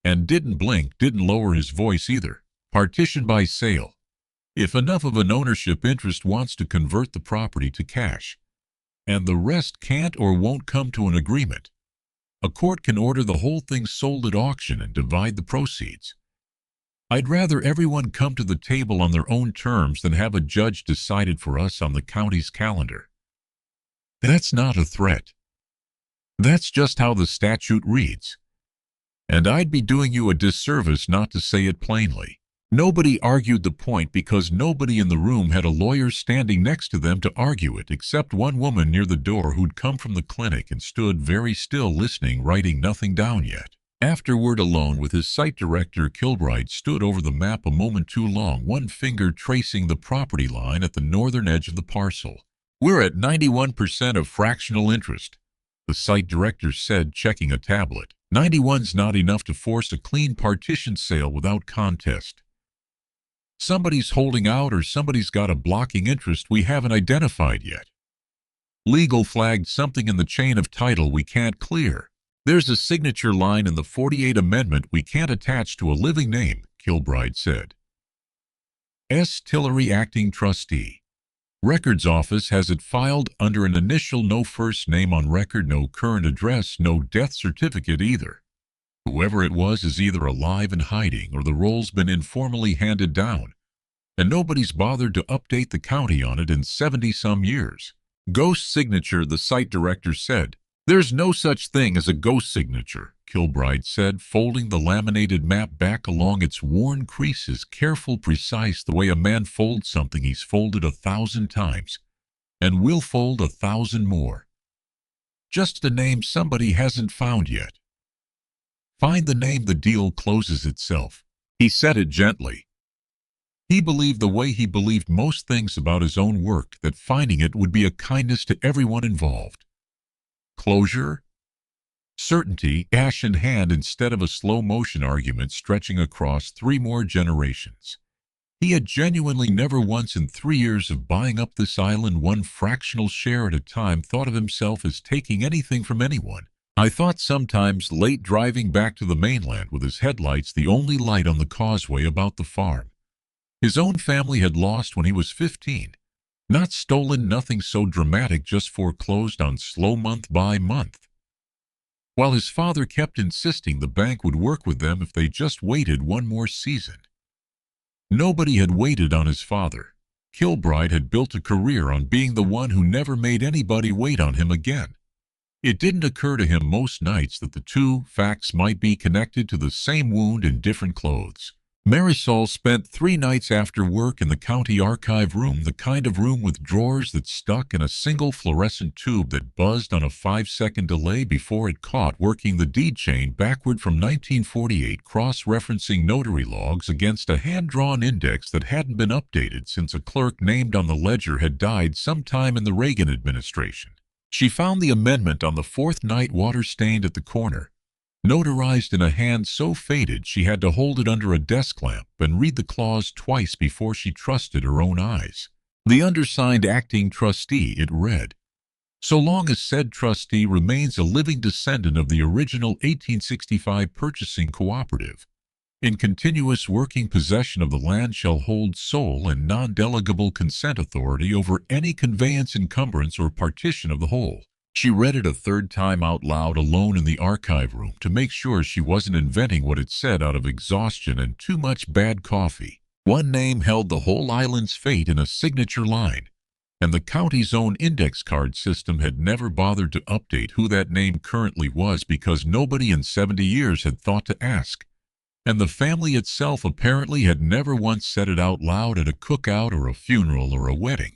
and didn't blink, didn't lower his voice either. Partition by sale. If enough of an ownership interest wants to convert the property to cash, and the rest can't or won't come to an agreement, a court can order the whole thing sold at auction and divide the proceeds. I'd rather everyone come to the table on their own terms than have a judge decide it for us on the county's calendar. That's not a threat. That's just how the statute reads. And I'd be doing you a disservice not to say it plainly. Nobody argued the point because nobody in the room had a lawyer standing next to them to argue it except one woman near the door who'd come from the clinic and stood very still listening, writing nothing down yet. Afterward, alone with his site director, Kilbride stood over the map a moment too long, one finger tracing the property line at the northern edge of the parcel. "We're at 91% of fractional interest," the site director said, checking a tablet. 91's not enough to force a clean partition sale without contest. Somebody's holding out or somebody's got a blocking interest we haven't identified yet. Legal flagged something in the chain of title we can't clear. There's a signature line in the 48 Amendment we can't attach to a living name, Kilbride said. S. Tillery, acting trustee. Records office has it filed under an initial, no first name on record, no current address, no death certificate either. Whoever it was is either alive and hiding or the role's been informally handed down, and nobody's bothered to update the county on it in 70-some years. Ghost signature, the site director said. There's no such thing as a ghost signature, Kilbride said, folding the laminated map back along its worn creases, careful, precise, the way a man folds something he's folded 1,000 times, and will fold 1,000 more. Just a name somebody hasn't found yet. Find the name, the deal closes itself. He said it gently. He believed the way he believed most things about his own work, that finding it would be a kindness to everyone involved. Closure? Certainty, cash in hand instead of a slow-motion argument stretching across 3 more generations. He had genuinely never once in 3 years of buying up this island one fractional share at a time thought of himself as taking anything from anyone. I thought sometimes late driving back to the mainland with his headlights the only light on the causeway about the farm. His own family had lost when he was 15. Not stolen, nothing so dramatic, just foreclosed on slow month by month. While his father kept insisting the bank would work with them if they just waited one more season. Nobody had waited on his father. Kilbride had built a career on being the one who never made anybody wait on him again. It didn't occur to him most nights that the two facts might be connected to the same wound in different clothes. Marisol spent 3 nights after work in the county archive room, the kind of room with drawers that stuck in a single fluorescent tube that buzzed on a 5-second delay before it caught, working the deed chain backward from 1948, cross-referencing notary logs against a hand-drawn index that hadn't been updated since a clerk named on the ledger had died sometime in the Reagan administration. She found the amendment on the 4th night, water-stained at the corner, notarized in a hand so faded she had to hold it under a desk lamp and read the clause twice before she trusted her own eyes. The undersigned acting trustee, it read, so long as said trustee remains a living descendant of the original 1865 purchasing cooperative, in continuous working possession of the land, shall hold sole and non-delegable consent authority over any conveyance, encumbrance, or partition of the whole. She read it a 3rd time out loud, alone in the archive room, to make sure she wasn't inventing what it said out of exhaustion and too much bad coffee. One name held the whole island's fate in a signature line, and the county's own index card system had never bothered to update who that name currently was because nobody in 70 years had thought to ask, and the family itself apparently had never once said it out loud at a cookout or a funeral or a wedding.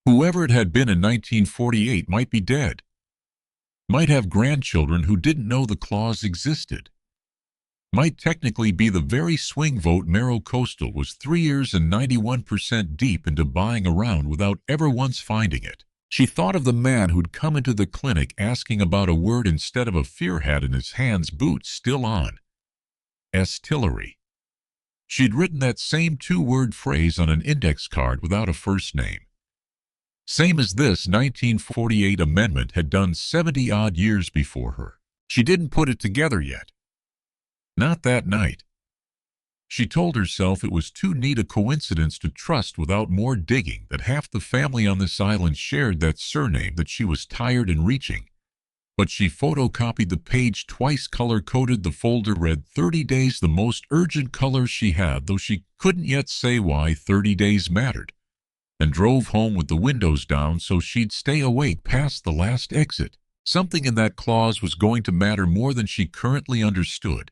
Whoever it had been in 1948 might be dead, might have grandchildren who didn't know the clause existed, might technically be the very swing vote Mero Coastal was 3 years and 91% deep into buying around without ever once finding it. She thought of the man who'd come into the clinic asking about a word instead of a fear hat in his hands, boots still on. S. Tillery. She'd written that same 2-word phrase on an index card without a first name. Same as this 1948 amendment had done 70-odd years before her. She didn't put it together yet. Not that night. She told herself it was too neat a coincidence to trust without more digging that half the family on this island shared that surname, that she was tired and reaching. But she photocopied the page twice, color-coded the folder, read 30 days, the most urgent color she had, though she couldn't yet say why 30 days mattered, and drove home with the windows down so she'd stay awake past the last exit. Something in that clause was going to matter more than she currently understood,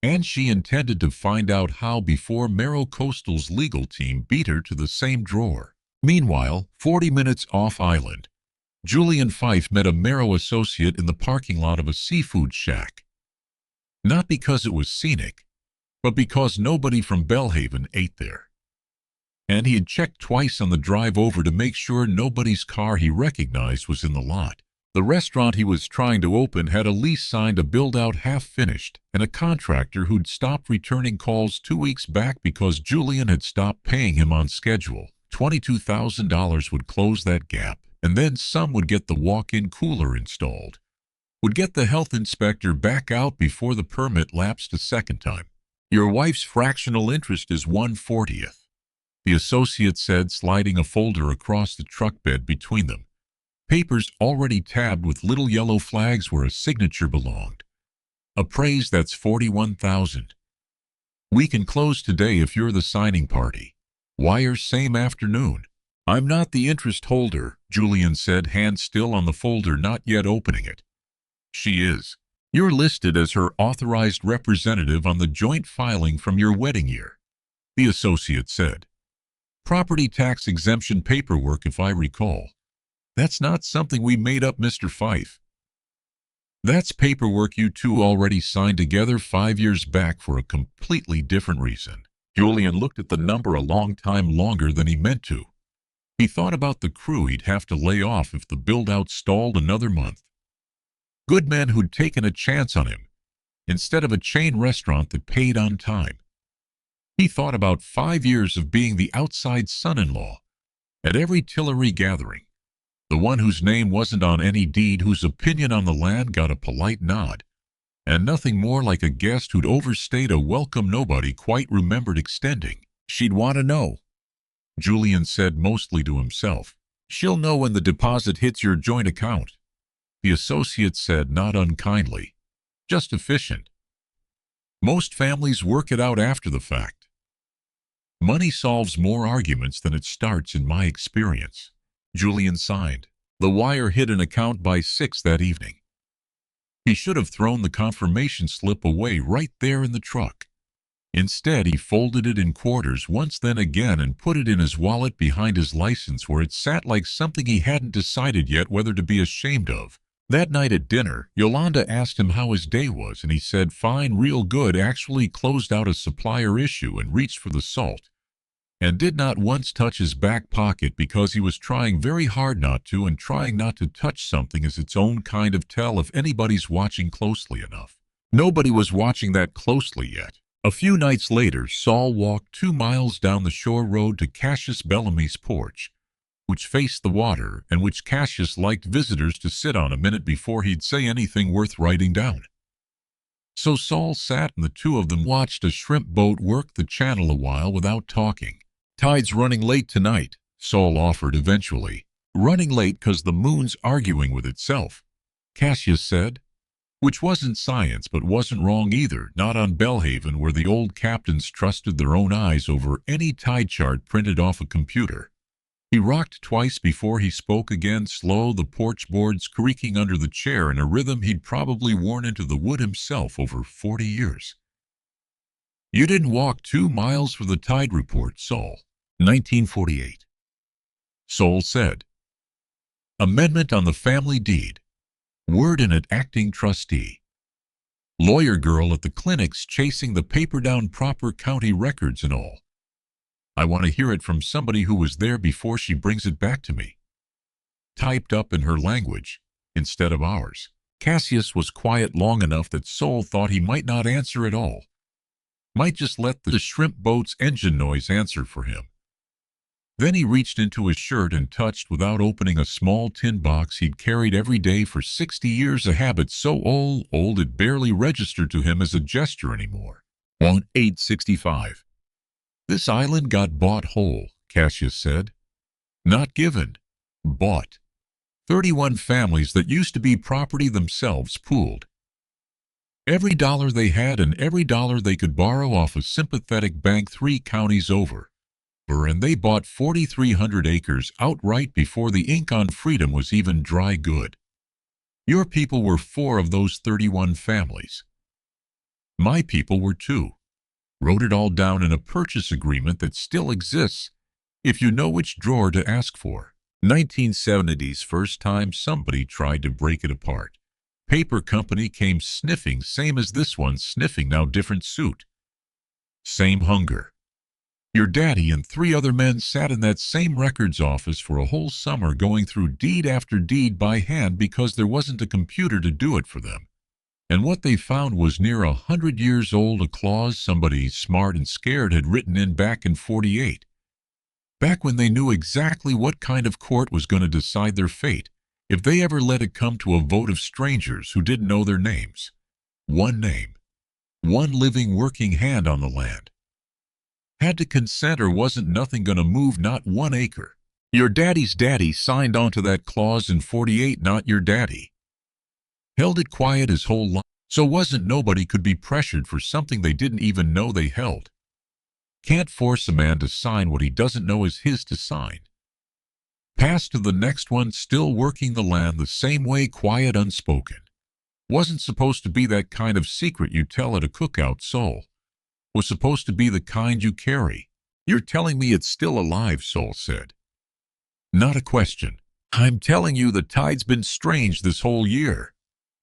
and she intended to find out how before Merrow Coastal's legal team beat her to the same drawer. Meanwhile, 40 minutes off island, Julian Fife met a Merrow associate in the parking lot of a seafood shack. Not because it was scenic, but because nobody from Belhaven ate there. And he had checked twice on the drive over to make sure nobody's car he recognized was in the lot. The restaurant he was trying to open had a lease signed, a build-out half-finished, and a contractor who'd stopped returning calls 2 weeks back because Julian had stopped paying him on schedule. $22,000 would close that gap, and then some would get the walk-in cooler installed, would get the health inspector back out before the permit lapsed a second time. Your wife's fractional interest is 1/40th, the associate said, sliding a folder across the truck bed between them. Papers already tabbed with little yellow flags where a signature belonged. Appraised, that's $41,000. We can close today if you're the signing party. Wire same afternoon. I'm not the interest holder, Julian said, hand still on the folder, not yet opening it. She is. You're listed as her authorized representative on the joint filing from your wedding year, the associate said. Property tax exemption paperwork, if I recall. That's not something we made up, Mr. Fife. That's paperwork you two already signed together 5 years back for a completely different reason. Julian looked at the number a long time longer than he meant to. He thought about the crew he'd have to lay off if the build-out stalled another month. Good men who'd taken a chance on him, instead of a chain restaurant that paid on time. He thought about 5 years of being the outside son-in-law at every Tillery gathering, the one whose name wasn't on any deed, whose opinion on the land got a polite nod, and nothing more like a guest who'd overstayed a welcome nobody quite remembered extending. She'd want to know, Julian said mostly to himself. She'll know when the deposit hits your joint account, the associate said, not unkindly, just efficient. Most families work it out after the fact. Money solves more arguments than it starts, in my experience. Julian signed. The wire hit an account by 6 that evening. He should have thrown the confirmation slip away right there in the truck. Instead, he folded it in quarters once, then again, and put it in his wallet behind his license, where it sat like something he hadn't decided yet whether to be ashamed of. That night at dinner, Yolanda asked him how his day was, and he said, "Fine, real good, actually closed out a supplier issue," and reached for the salt, and did not once touch his back pocket because he was trying very hard not to, and trying not to touch something is its own kind of tell if anybody's watching closely enough. Nobody was watching that closely yet. A few nights later, Saul walked 2 miles down the shore road to Cassius Bellamy's porch, which faced the water and which Cassius liked visitors to sit on a minute before he'd say anything worth writing down. So Saul sat and the two of them watched a shrimp boat work the channel a while without talking. "Tide's running late tonight," Saul offered eventually. "Running late 'cause the moon's arguing with itself," Cassius said. Which wasn't science, but wasn't wrong either, not on Belhaven, where the old captains trusted their own eyes over any tide chart printed off a computer. He rocked twice before he spoke again, slow, the porch boards creaking under the chair in a rhythm he'd probably worn into the wood himself over 40 years. "You didn't walk 2 miles for the tide report, Saul." 1948. Saul said. Amendment on the family deed. Word in it, acting trustee. Lawyer girl at the clinics chasing the paper down, proper county records and all. I want to hear it from somebody who was there before she brings it back to me. Typed up in her language, instead of ours. Cassius was quiet long enough that Saul thought he might not answer at all. Might just let the shrimp boat's engine noise answer for him. Then he reached into his shirt and touched without opening a small tin box he'd carried every day for 60 years, a habit so old it barely registered to him as a gesture anymore. On 865. This island got bought whole, Cassius said. Not given. Bought. 31 families that used to be property themselves pooled. Every dollar they had and every dollar they could borrow off a sympathetic bank 3 counties over. And they bought 4,300 acres outright before the ink on freedom was even dry good. Your people were 4 of those 31 families. My people were 2. Wrote it all down in a purchase agreement that still exists, if you know which drawer to ask for. 1970s, first time somebody tried to break it apart. Paper company came sniffing, same as this one sniffing, now different suit. Same hunger. Your daddy and 3 other men sat in that same records office for a whole summer going through deed after deed by hand because there wasn't a computer to do it for them. And what they found was near 100 years old, a clause somebody smart and scared had written in back in 48. Back when they knew exactly what kind of court was going to decide their fate if they ever let it come to a vote of strangers who didn't know their names. One name. One living working hand on the land. Had to consent or wasn't nothing going to move, not 1 acre. Your daddy's daddy signed onto that clause in 48, not your daddy. Held it quiet his whole life, so wasn't nobody could be pressured for something they didn't even know they held. Can't force a man to sign what he doesn't know is his to sign. Pass to the next one, still working the land the same way, quiet, unspoken. Wasn't supposed to be that kind of secret you tell at a cookout, Soul. Was supposed to be the kind you carry. You're telling me it's still alive, Soul said. Not a question. I'm telling you the tide's been strange this whole year,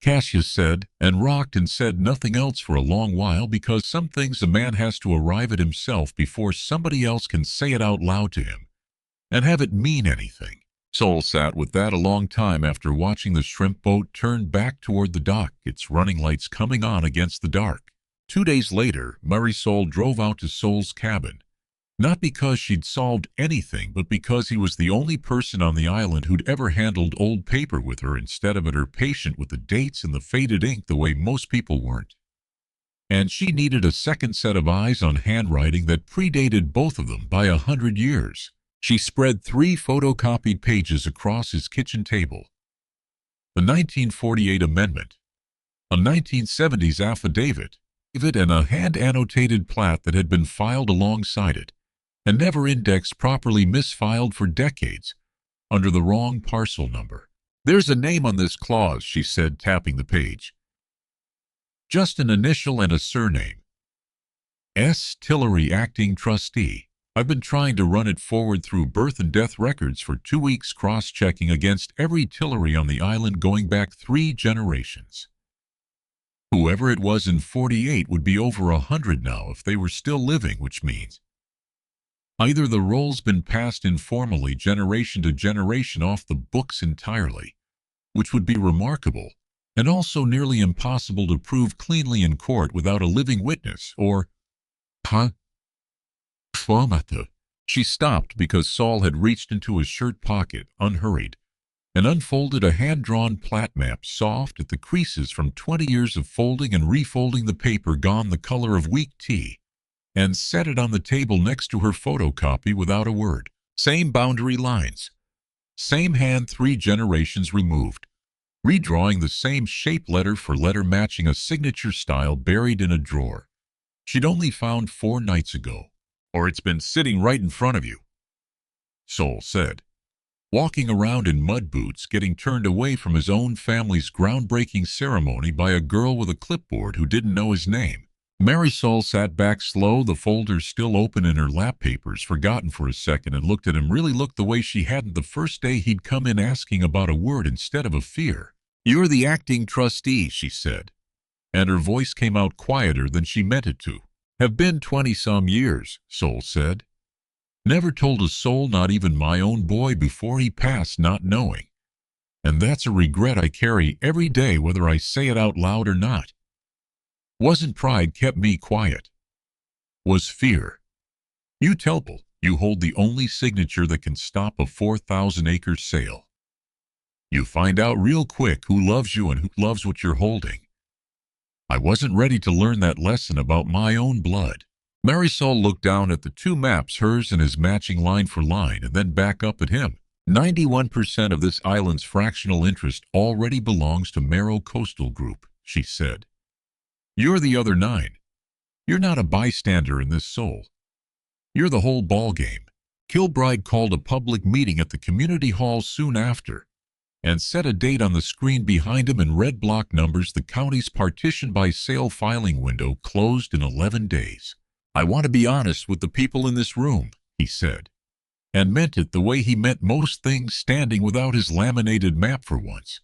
Cassius said, and rocked and said nothing else for a long while, because some things a man has to arrive at himself before somebody else can say it out loud to him and have it mean anything. Soul sat with that a long time after watching the shrimp boat turn back toward the dock, its running lights coming on against the dark. 2 days later, Marisol drove out to Soul's cabin, not because she'd solved anything, but because he was the only person on the island who'd ever handled old paper with her instead of at her patient with the dates and the faded ink the way most people weren't. And she needed a second set of eyes on handwriting that predated both of them by 100 years. She spread 3 photocopied pages across his kitchen table. The 1948 amendment, a 1970s affidavit, and a hand-annotated plat that had been filed alongside it, and never indexed properly, misfiled for decades, under the wrong parcel number. There's a name on this clause, she said, tapping the page. Just an initial and a surname. S. Tillery, acting trustee. I've been trying to run it forward through birth and death records for 2 weeks, cross-checking against every Tillery on the island going back 3 generations. Whoever it was in 48 would be over 100 now if they were still living, which means either the role's been passed informally generation to generation off the books entirely, which would be remarkable, and also nearly impossible to prove cleanly in court without a living witness, or She stopped because Saul had reached into his shirt pocket, unhurried, and unfolded a hand-drawn plat map, soft at the creases from 20 years of folding and refolding the paper gone the color of weak tea, and set it on the table next to her photocopy without a word. Same boundary lines. Same hand 3 generations removed. Redrawing the same shape, letter for letter, matching a signature style buried in a drawer she'd only found 4 nights ago. Or it's been sitting right in front of you, Soul said, walking around in mud boots, getting turned away from his own family's groundbreaking ceremony by a girl with a clipboard who didn't know his name. Marisol sat back slow, the folders still open in her lap, papers forgotten for a second, and looked at him, really looked the way she hadn't the first day he'd come in asking about a word instead of a fear. You're the acting trustee, she said, and her voice came out quieter than she meant it to. Have been 20-some years, Soul said. Never told a soul, not even my own boy before he passed, not knowing. And that's a regret I carry every day, whether I say it out loud or not. Wasn't pride kept me quiet. Was fear. You tell people, You hold the only signature that can stop a 4,000-acre sale. You find out real quick who loves you and who loves what you're holding. I wasn't ready to learn that lesson about my own blood. Marisol looked down at the two maps, hers and his matching line for line, and then back up at him. 91% of this island's fractional interest already belongs to Merrow Coastal Group, she said. You're the other 9. You're not a bystander in this soul. You're the whole ballgame. Kilbride called a public meeting at the community hall soon after and set a date on the screen behind him in red block numbers. The county's partition by sale filing window closed in 11 days. I want to be honest with the people in this room, he said, and meant it the way he meant most things, standing without his laminated map for once,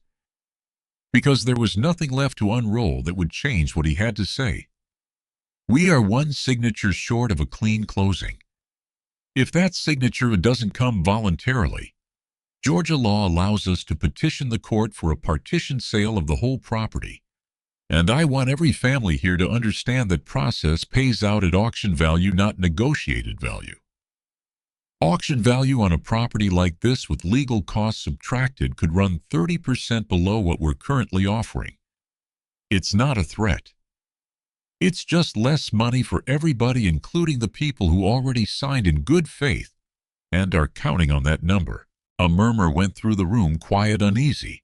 because there was nothing left to unroll that would change what he had to say. We are one signature short of a clean closing. If that signature doesn't come voluntarily, Georgia law allows us to petition the court for a partition sale of the whole property. And I want every family here to understand that process pays out at auction value, not negotiated value. Auction value on a property like this with legal costs subtracted could run 30% below what we're currently offering. It's not a threat. It's just less money for everybody, including the people who already signed in good faith and are counting on that number. A murmur went through the room, quiet, uneasy.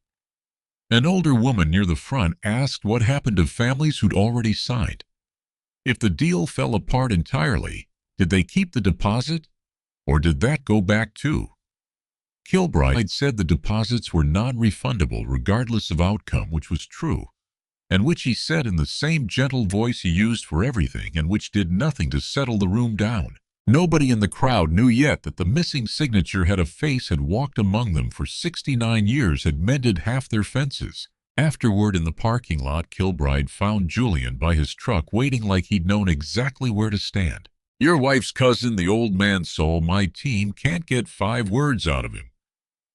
An older woman near the front asked what happened to families who'd already signed. If the deal fell apart entirely, did they keep the deposit, or did that go back too? Kilbride said the deposits were non-refundable regardless of outcome, which was true, and which he said in the same gentle voice he used for everything, and which did nothing to settle the room down. Nobody in the crowd knew yet that the missing signature had a face, had walked among them for 69 years, had mended half their fences. Afterward, in the parking lot, Kilbride found Julian by his truck, waiting like he'd known exactly where to stand. Your wife's cousin, the old man soul, my team can't get 5 words out of him,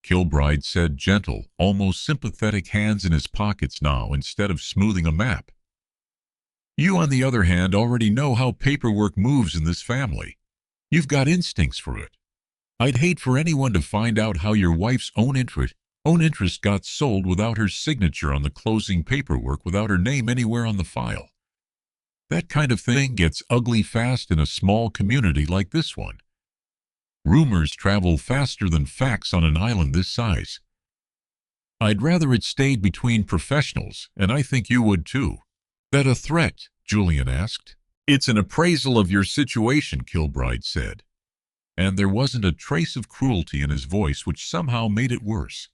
Kilbride said, gentle, almost sympathetic, hands in his pockets now instead of smoothing a map. You, on the other hand, already know how paperwork moves in this family. You've got instincts for it. I'd hate for anyone to find out how your wife's own interest got sold without her signature on the closing paperwork, without her name anywhere on the file. That kind of thing gets ugly fast in a small community like this one. Rumors travel faster than facts on an island this size. I'd rather it stayed between professionals, and I think you would too. That a threat? Julian asked. It's an appraisal of your situation, Kilbride said, and there wasn't a trace of cruelty in his voice, which somehow made it worse.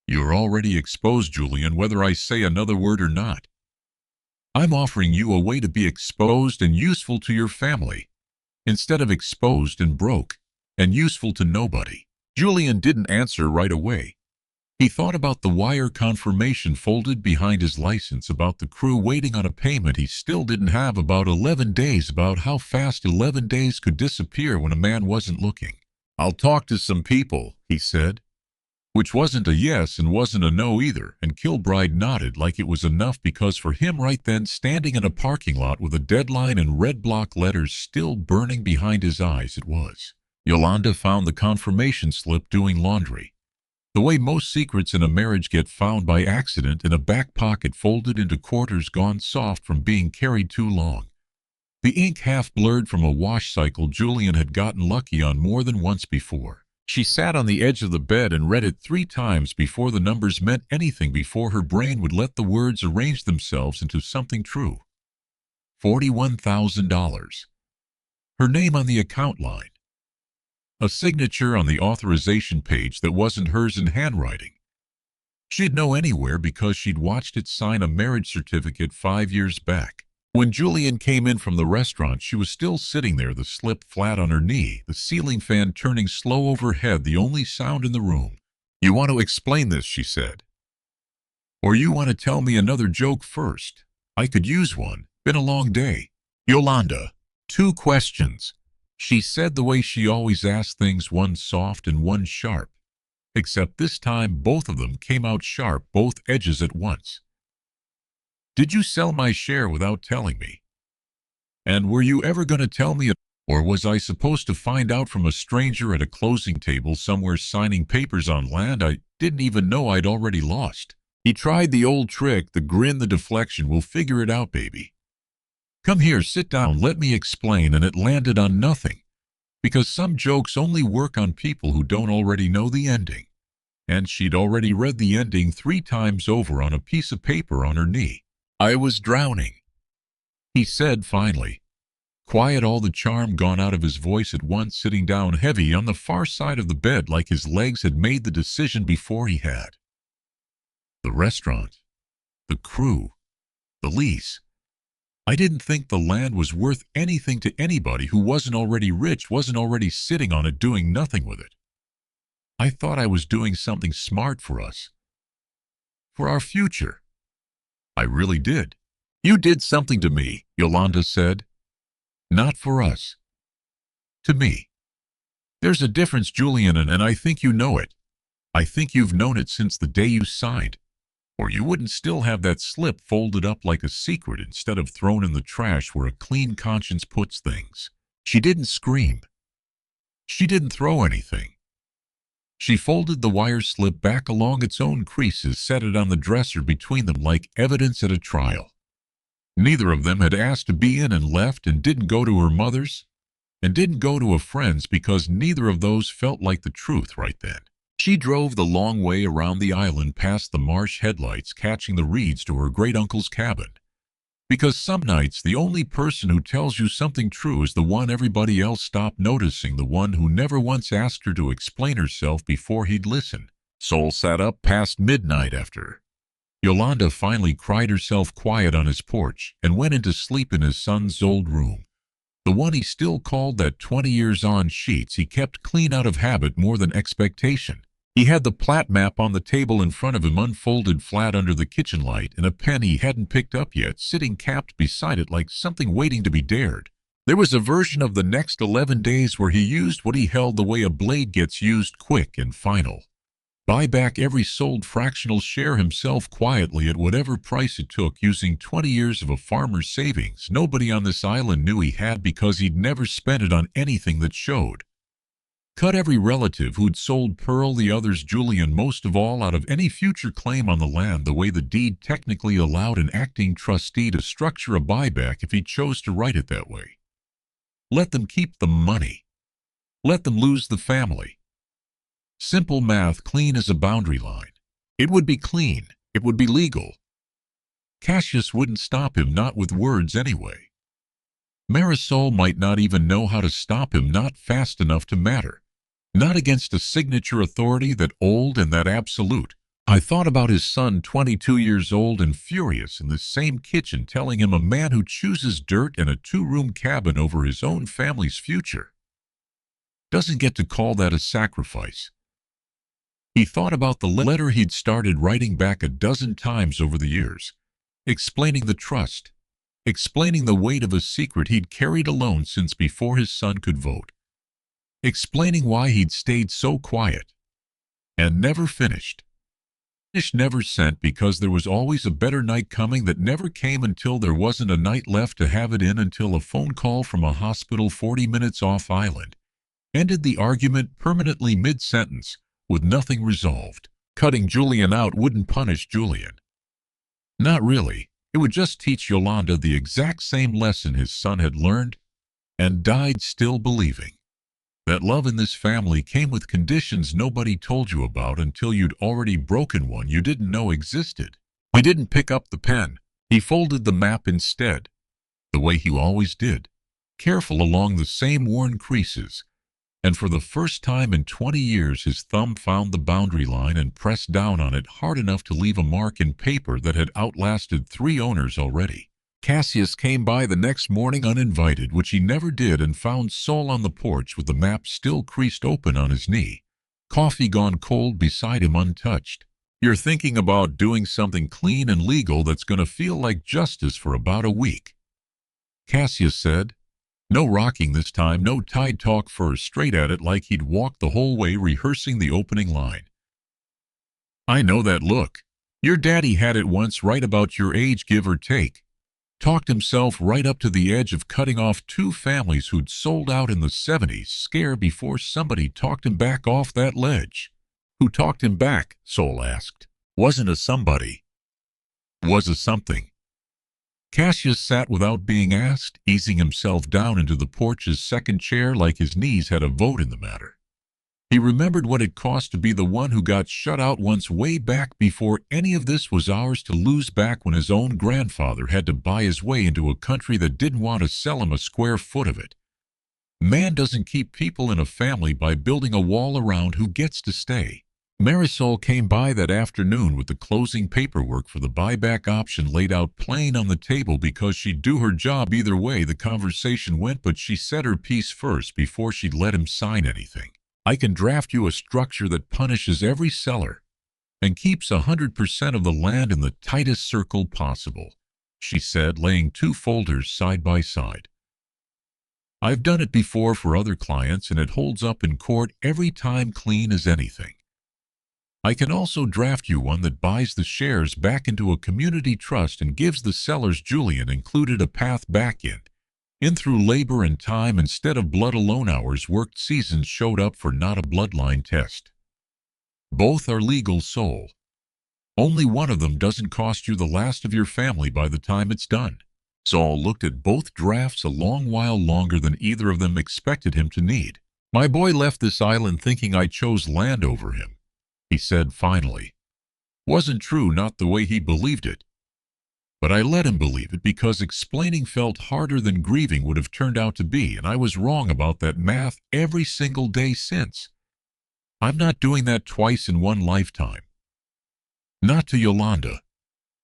You're already exposed, Julian, whether I say another word or not. I'm offering you a way to be exposed and useful to your family, instead of exposed and broke and useful to nobody. Julian didn't answer right away. He thought about the wire confirmation folded behind his license, about the crew waiting on a payment he still didn't have, about 11 days, about how fast 11 days could disappear when a man wasn't looking. I'll talk to some people, he said, which wasn't a yes and wasn't a no either, and Kilbride nodded like it was enough, because for him right then, standing in a parking lot with a deadline and red block letters still burning behind his eyes, it was. Yolanda found the confirmation slip doing laundry. The way most secrets in a marriage get found, by accident, in a back pocket folded into quarters gone soft from being carried too long. The ink half blurred from a wash cycle Julian had gotten lucky on more than once before. She sat on the edge of the bed and read it 3 times before the numbers meant anything, before her brain would let the words arrange themselves into something true. $41,000. Her name on the account line. A signature on the authorization page that wasn't hers in handwriting. She'd know anywhere because she'd watched it sign a marriage certificate 5 years back. When Julian came in from the restaurant, she was still sitting there, the slip flat on her knee, the ceiling fan turning slow overhead, the only sound in the room. You want to explain this, she said. Or you want to tell me another joke first? I could use one. Been a long day. Yolanda, 2 questions. She said, the way she always asked things, one soft and one sharp. Except this time both of them came out sharp, both edges at once. Did you sell my share without telling me? And were you ever going to tell me? Or was I supposed to find out from a stranger at a closing table somewhere signing papers on land I didn't even know I'd already lost? He tried the old trick, the grin, the deflection. We'll figure it out, baby. Come here, sit down, let me explain, and it landed on nothing. Because some jokes only work on people who don't already know the ending. And she'd already read the ending 3 times over on a piece of paper on her knee. I was drowning, he said finally. Quiet, all the charm gone out of his voice at once, sitting down heavy on the far side of the bed like his legs had made the decision before he had. The restaurant, the crew, the lease. I didn't think the land was worth anything to anybody who wasn't already rich, wasn't already sitting on it doing nothing with it. I thought I was doing something smart for us, for our future. I really did. You did something to me, Yolanda said. Not for us. To me. There's a difference, Julian, and I think you know it. I think you've known it since the day you signed. Or you wouldn't still have that slip folded up like a secret instead of thrown in the trash where a clean conscience puts things. She didn't scream. She didn't throw anything. She folded the wire slip back along its own creases, set it on the dresser between them like evidence at a trial. Neither of them had asked to be in, and left, and didn't go to her mother's, and didn't go to a friend's, because neither of those felt like the truth right then. She drove the long way around the island past the marsh headlights, catching the reeds to her great-uncle's cabin. Because some nights the only person who tells you something true is the one everybody else stopped noticing, the one who never once asked her to explain herself before he'd listen. Sol sat up past midnight after Yolanda finally cried herself quiet on his porch and went into sleep in his son's old room. The one he still called that 20 years on sheets he kept clean out of habit more than expectation. He had the plat map on the table in front of him, unfolded flat under the kitchen light, and a pen he hadn't picked up yet sitting capped beside it like something waiting to be dared. There was a version of the next 11 days where he used what he held the way a blade gets used, quick and final. Buy back every sold fractional share himself quietly at whatever price it took, using 20 years of a farmer's savings nobody on this island knew he had because he'd never spent it on anything that showed. Cut every relative who'd sold Pearl, the others Julian most of all, out of any future claim on the land the way the deed technically allowed an acting trustee to structure a buyback if he chose to write it that way. Let them keep the money. Let them lose the family. Simple math, clean as a boundary line. It would be clean. It would be legal. Cassius wouldn't stop him, not with words anyway. Marisol might not even know how to stop him, not fast enough to matter. Not against a signature authority that old and that absolute. I thought about his son, 22 years old and furious, in the same kitchen, telling him a man who chooses dirt and a 2-room cabin over his own family's future doesn't get to call that a sacrifice. He thought about the letter he'd started writing back a dozen times over the years, explaining the trust, explaining the weight of a secret he'd carried alone since before his son could vote, explaining why he'd stayed so quiet and never finished. Never sent because there was always a better night coming that never came until there wasn't a night left to have it in, until a phone call from a hospital 40 minutes off island ended the argument permanently mid-sentence with nothing resolved. Cutting Julian out wouldn't punish Julian. Not really. It would just teach Yolanda the exact same lesson his son had learned and died still believing. That love in this family came with conditions nobody told you about until you'd already broken one you didn't know existed. He didn't pick up the pen. He folded the map instead, the way he always did, careful along the same worn creases. And for the first time in 20 years his thumb found the boundary line and pressed down on it hard enough to leave a mark in paper that had outlasted 3 owners already. Cassius came by the next morning uninvited, which he never did, and found Sol on the porch with the map still creased open on his knee, coffee gone cold beside him untouched. You're thinking about doing something clean and legal that's going to feel like justice for about a week, Cassius said. No rocking this time, no tide talk first, straight at it like he'd walked the whole way rehearsing the opening line. I know that look. Your daddy had it once, right about your age, give or take. Talked himself right up to the edge of cutting off 2 families who'd sold out in the 70s, scared before somebody talked him back off that ledge. Who talked him back? Sol asked. Wasn't a somebody. Was a something. Cassius sat without being asked, easing himself down into the porch's second chair like his knees had a vote in the matter. He remembered what it cost to be the one who got shut out once way back before any of this was ours to lose back when his own grandfather had to buy his way into a country that didn't want to sell him a square foot of it. Man doesn't keep people in a family by building a wall around who gets to stay. Marisol came by that afternoon with the closing paperwork for the buyback option laid out plain on the table because she'd do her job either way the conversation went, but she said her piece first before she'd let him sign anything. I can draft you a structure that punishes every seller and keeps 100% of the land in the tightest circle possible, she said, laying 2 folders side by side. I've done it before for other clients, and it holds up in court every time clean as anything. I can also draft you one that buys the shares back into a community trust and gives the sellers Julian included a path back in through labor and time instead of blood alone. Hours worked, seasons showed up for, not a bloodline test. Both are legal, Sol. Only one of them doesn't cost you the last of your family by the time it's done. Sol looked at both drafts a long while, longer than either of them expected him to need. My boy left this island thinking I chose land over him, he said finally. Wasn't true, not the way he believed it. But I let him believe it because explaining felt harder than grieving would have turned out to be, and I was wrong about that math every single day since. I'm not doing that twice in one lifetime. Not to Yolanda.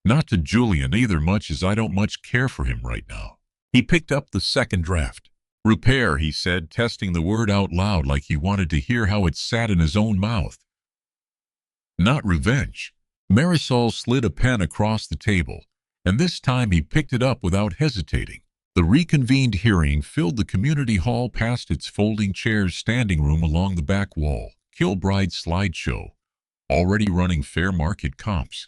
Not to Julian either, much as I don't much care for him right now. He picked up the second draft. Repair, he said, testing the word out loud like he wanted to hear how it sat in his own mouth. Not revenge. Marisol slid a pen across the table, and this time he picked it up without hesitating. The reconvened hearing filled the community hall past its folding chairs, standing room along the back wall. Kilbride slideshow, already running fair market comps.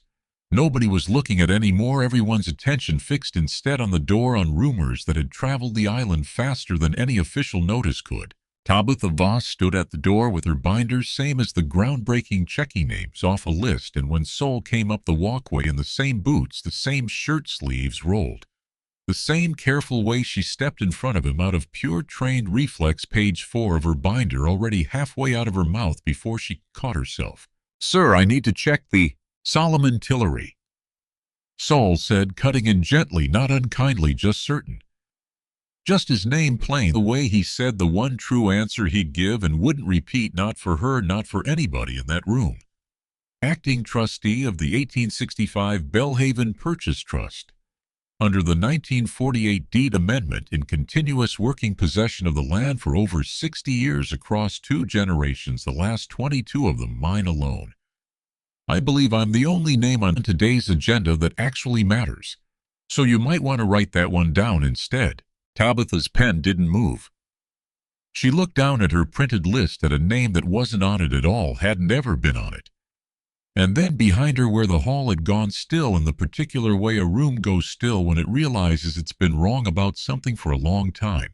Nobody was looking at any more, everyone's attention fixed instead on the door, on rumors that had traveled the island faster than any official notice could. Tabitha Voss stood at the door with her binders, same as the groundbreaking checking names off a list, and when Sol came up the walkway in the same boots, the same shirt sleeves rolled, the same careful way she stepped in front of him out of pure trained reflex, page 4 of her binder already halfway out of her mouth before she caught herself. Sir, I need to check the Solomon Tillery, Sol said, cutting in gently, not unkindly, just certain. Just his name plain, the way he said the one true answer he'd give and wouldn't repeat, not for her, not for anybody in that room. Acting trustee of the 1865 Bellhaven Purchase Trust. Under the 1948 deed amendment, in continuous working possession of the land for over 60 years across 2 generations, the last 22 of them mine alone. I believe I'm the only name on today's agenda that actually matters, so you might want to write that one down instead. Tabitha's pen didn't move. She looked down at her printed list at a name that wasn't on it at all, hadn't ever been on it. And then behind her, where the hall had gone still in the particular way a room goes still when it realizes it's been wrong about something for a long time,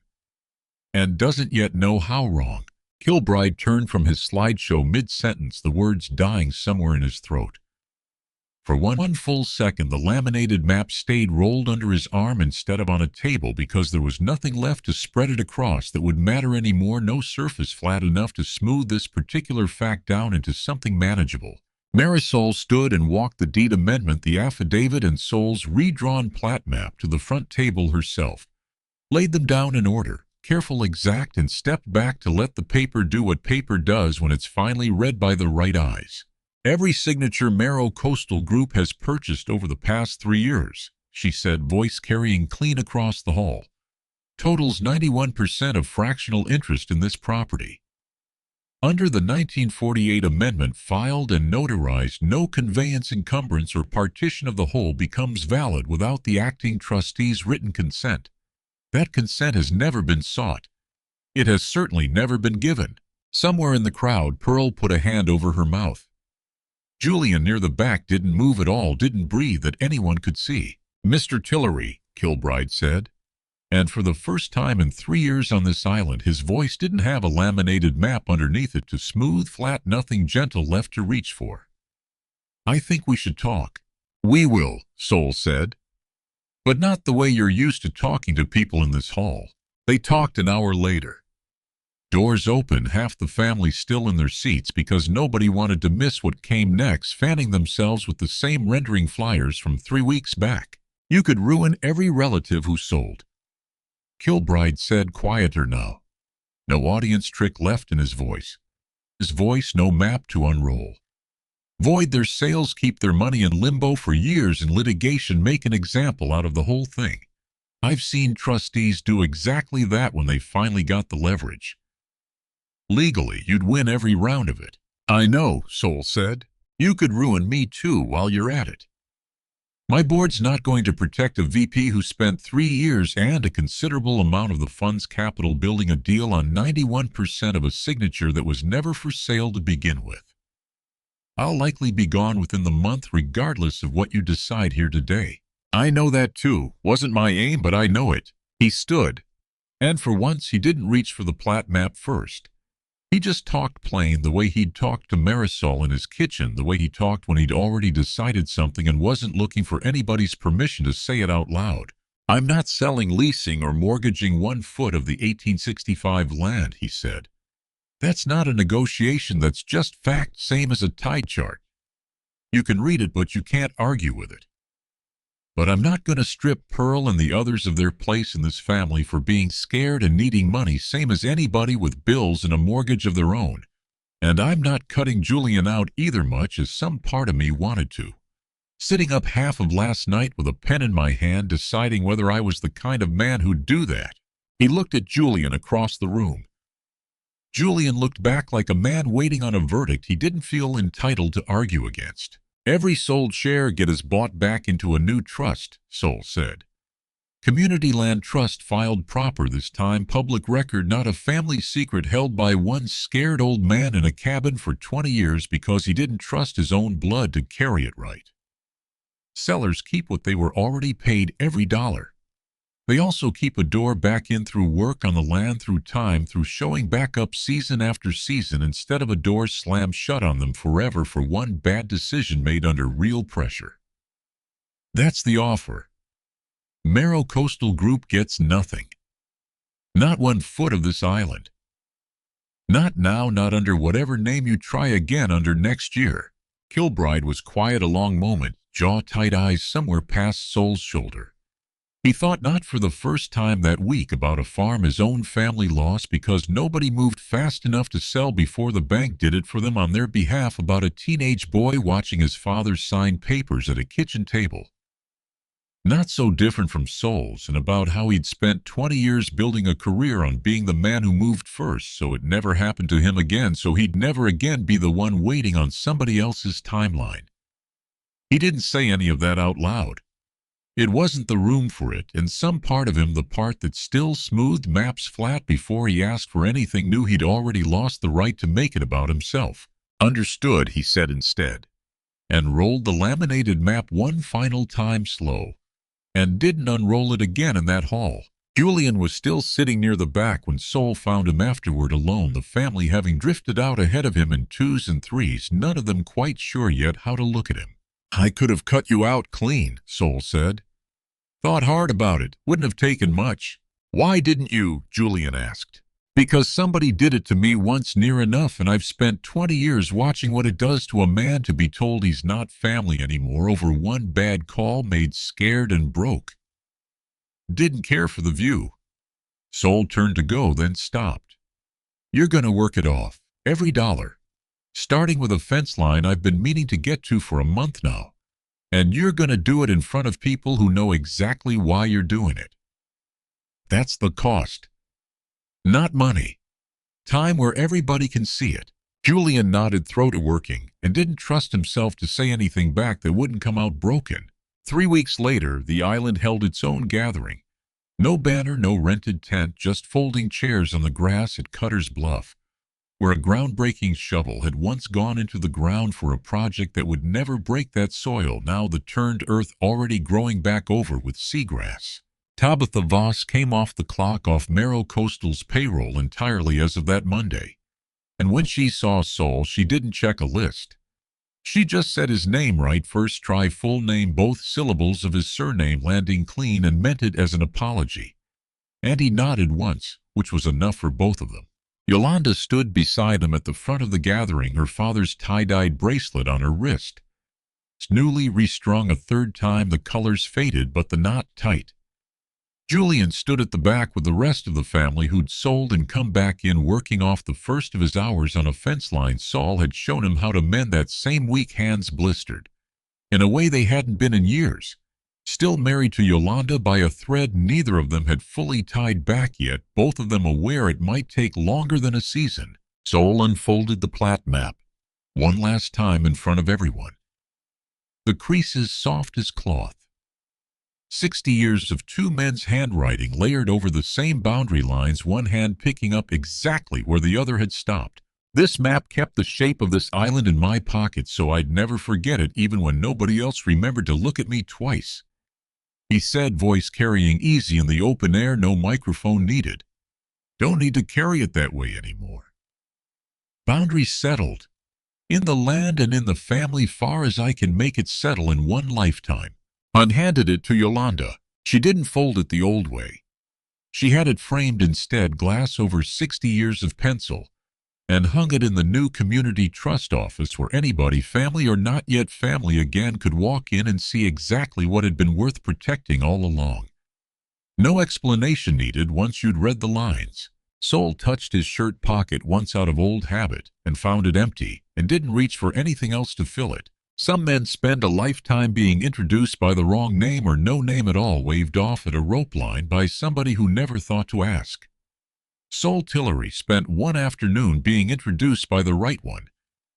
and doesn't yet know how wrong. Kilbride turned from his slideshow mid-sentence, the words dying somewhere in his throat. For one full second, the laminated map stayed rolled under his arm instead of on a table, because there was nothing left to spread it across that would matter anymore, no surface flat enough to smooth this particular fact down into something manageable. Marisol stood and walked the deed amendment, the affidavit, and Sol's redrawn plat map to the front table herself, laid them down in order, careful, exact, and stepped back to let the paper do what paper does when it's finally read by the right eyes. Every signature Merrow Coastal Group has purchased over the past 3 years, she said, voice carrying clean across the hall, totals 91% of fractional interest in this property. Under the 1948 amendment filed and notarized, no conveyance, encumbrance, or partition of the whole becomes valid without the acting trustee's written consent. That consent has never been sought. It has certainly never been given. Somewhere in the crowd, Pearl put a hand over her mouth. Julian near the back didn't move at all, didn't breathe that anyone could see. Mr. Tillery, Kilbride said. And for the first time in 3 years on this island, his voice didn't have a laminated map underneath it to smooth, flat, nothing gentle left to reach for. I think we should talk. We will, Sol said. But not the way you're used to talking to people in this hall. They talked an hour later. Doors open, half the family still in their seats because nobody wanted to miss what came next, fanning themselves with the same rendering flyers from 3 weeks back. You could ruin every relative who sold. Kilbride said, quieter now. No audience trick left in his voice. His voice, no map to unroll. Void their sales, keep their money in limbo for years in litigation, make an example out of the whole thing. I've seen trustees do exactly that when they finally got the leverage. Legally, you'd win every round of it. I know, Sol said. You could ruin me too while you're at it. My board's not going to protect a VP who spent 3 years and a considerable amount of the fund's capital building a deal on 91% of a signature that was never for sale to begin with. I'll likely be gone within the month regardless of what you decide here today. I know that too. Wasn't my aim, but I know it. He stood. And for once, he didn't reach for the plat map first. He just talked plain, the way he'd talked to Marisol in his kitchen, the way he talked when he'd already decided something and wasn't looking for anybody's permission to say it out loud. I'm not selling, leasing, or mortgaging 1 foot of the 1865 land, he said. That's not a negotiation, that's just fact, same as a tide chart. You can read it, but you can't argue with it. But I'm not going to strip Pearl and the others of their place in this family for being scared and needing money, same as anybody with bills and a mortgage of their own. And I'm not cutting Julian out either, much as some part of me wanted to. Sitting up half of last night with a pen in my hand, deciding whether I was the kind of man who'd do that. He looked at Julian across the room. Julian looked back like a man waiting on a verdict he didn't feel entitled to argue against. Every sold share is bought back into a new trust, Sol said. Community Land Trust filed proper this time, public record, not a family secret held by one scared old man in a cabin for 20 years because he didn't trust his own blood to carry it right. Sellers keep what they were already paid, every dollar. They also keep a door back in through work on the land, through time, through showing back up season after season, instead of a door slammed shut on them forever for one bad decision made under real pressure. That's the offer. Merrow Coastal Group gets nothing. Not 1 foot of this island. Not now, not under whatever name you try again under next year. Kilbride was quiet a long moment, jaw tight, eyes somewhere past Sol's shoulder. He thought not for the first time that week about a farm his own family lost because nobody moved fast enough to sell before the bank did it for them on their behalf, about a teenage boy watching his father sign papers at a kitchen table. Not so different from Sol's, and about how he'd spent 20 years building a career on being the man who moved first, so it never happened to him again, so he'd never again be the one waiting on somebody else's timeline. He didn't say any of that out loud. It wasn't the room for it, and some part of him, the part that still smoothed maps flat before he asked for anything, knew he'd already lost the right to make it about himself. Understood, he said instead, and rolled the laminated map one final time slow, and didn't unroll it again in that hall. Julian was still sitting near the back when Sol found him afterward, alone, the family having drifted out ahead of him in 2s and 3s, none of them quite sure yet how to look at him. I could have cut you out clean, Sol said. Thought hard about it. Wouldn't have taken much. Why didn't you? Julian asked. Because somebody did it to me once, near enough, and I've spent 20 years watching what it does to a man to be told he's not family anymore over one bad call made, scared and broke. Didn't care for the view. Sol turned to go, then stopped. You're going to work it off. Every dollar. Starting with a fence line I've been meaning to get to for a month now. And you're going to do it in front of people who know exactly why you're doing it. That's the cost. Not money. Time where everybody can see it. Julian nodded, throat working, and didn't trust himself to say anything back that wouldn't come out broken. 3 weeks later, the island held its own gathering. No banner, no rented tent, just folding chairs on the grass at Cutter's Bluff. where a groundbreaking shovel had once gone into the ground for a project that would never break that soil, now the turned earth already growing back over with seagrass. Tabitha Voss came off the clock off Merrow Coastal's payroll entirely as of that Monday. And when she saw Sol, she didn't check a list. She just said his name right first try, full name, both syllables of his surname landing clean, and meant it as an apology. And he nodded once, which was enough for both of them. Yolanda stood beside him at the front of the gathering, her father's tie-dyed bracelet on her wrist. Newly restrung a third time, the colors faded but the knot tight. Julian stood at the back with the rest of the family who'd sold and come back in, working off the first of his hours on a fence line Sol had shown him how to mend that same week, hands blistered, in a way they hadn't been in years. Still married to Yolanda by a thread neither of them had fully tied back yet, both of them aware it might take longer than a season. Sol unfolded the plat map one last time in front of everyone. The creases soft as cloth. 60 years of two men's handwriting layered over the same boundary lines, one hand picking up exactly where the other had stopped. This map kept the shape of this island in my pocket so I'd never forget it, even when nobody else remembered to look at me twice. He said, voice carrying easy in the open air, no microphone needed. Don't need to carry it that way anymore. Boundaries settled. In the land and in the family, far as I can make it settle in one lifetime. Unhanded it to Yolanda. She didn't fold it the old way. She had it framed instead, glass over 60 years of pencil, and hung it in the new community trust office where anybody, family or not yet family again, could walk in and see exactly what had been worth protecting all along. No explanation needed once you'd read the lines. Sol touched his shirt pocket once out of old habit and found it empty, and didn't reach for anything else to fill it. Some men spend a lifetime being introduced by the wrong name or no name at all, waved off at a rope line by somebody who never thought to ask. Sol Tillery spent one afternoon being introduced by the right one,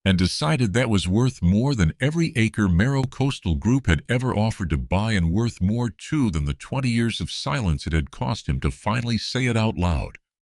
and decided that was worth more than every acre Merrow Coastal Group had ever offered to buy, and worth more too than the 20 years of silence it had cost him to finally say it out loud.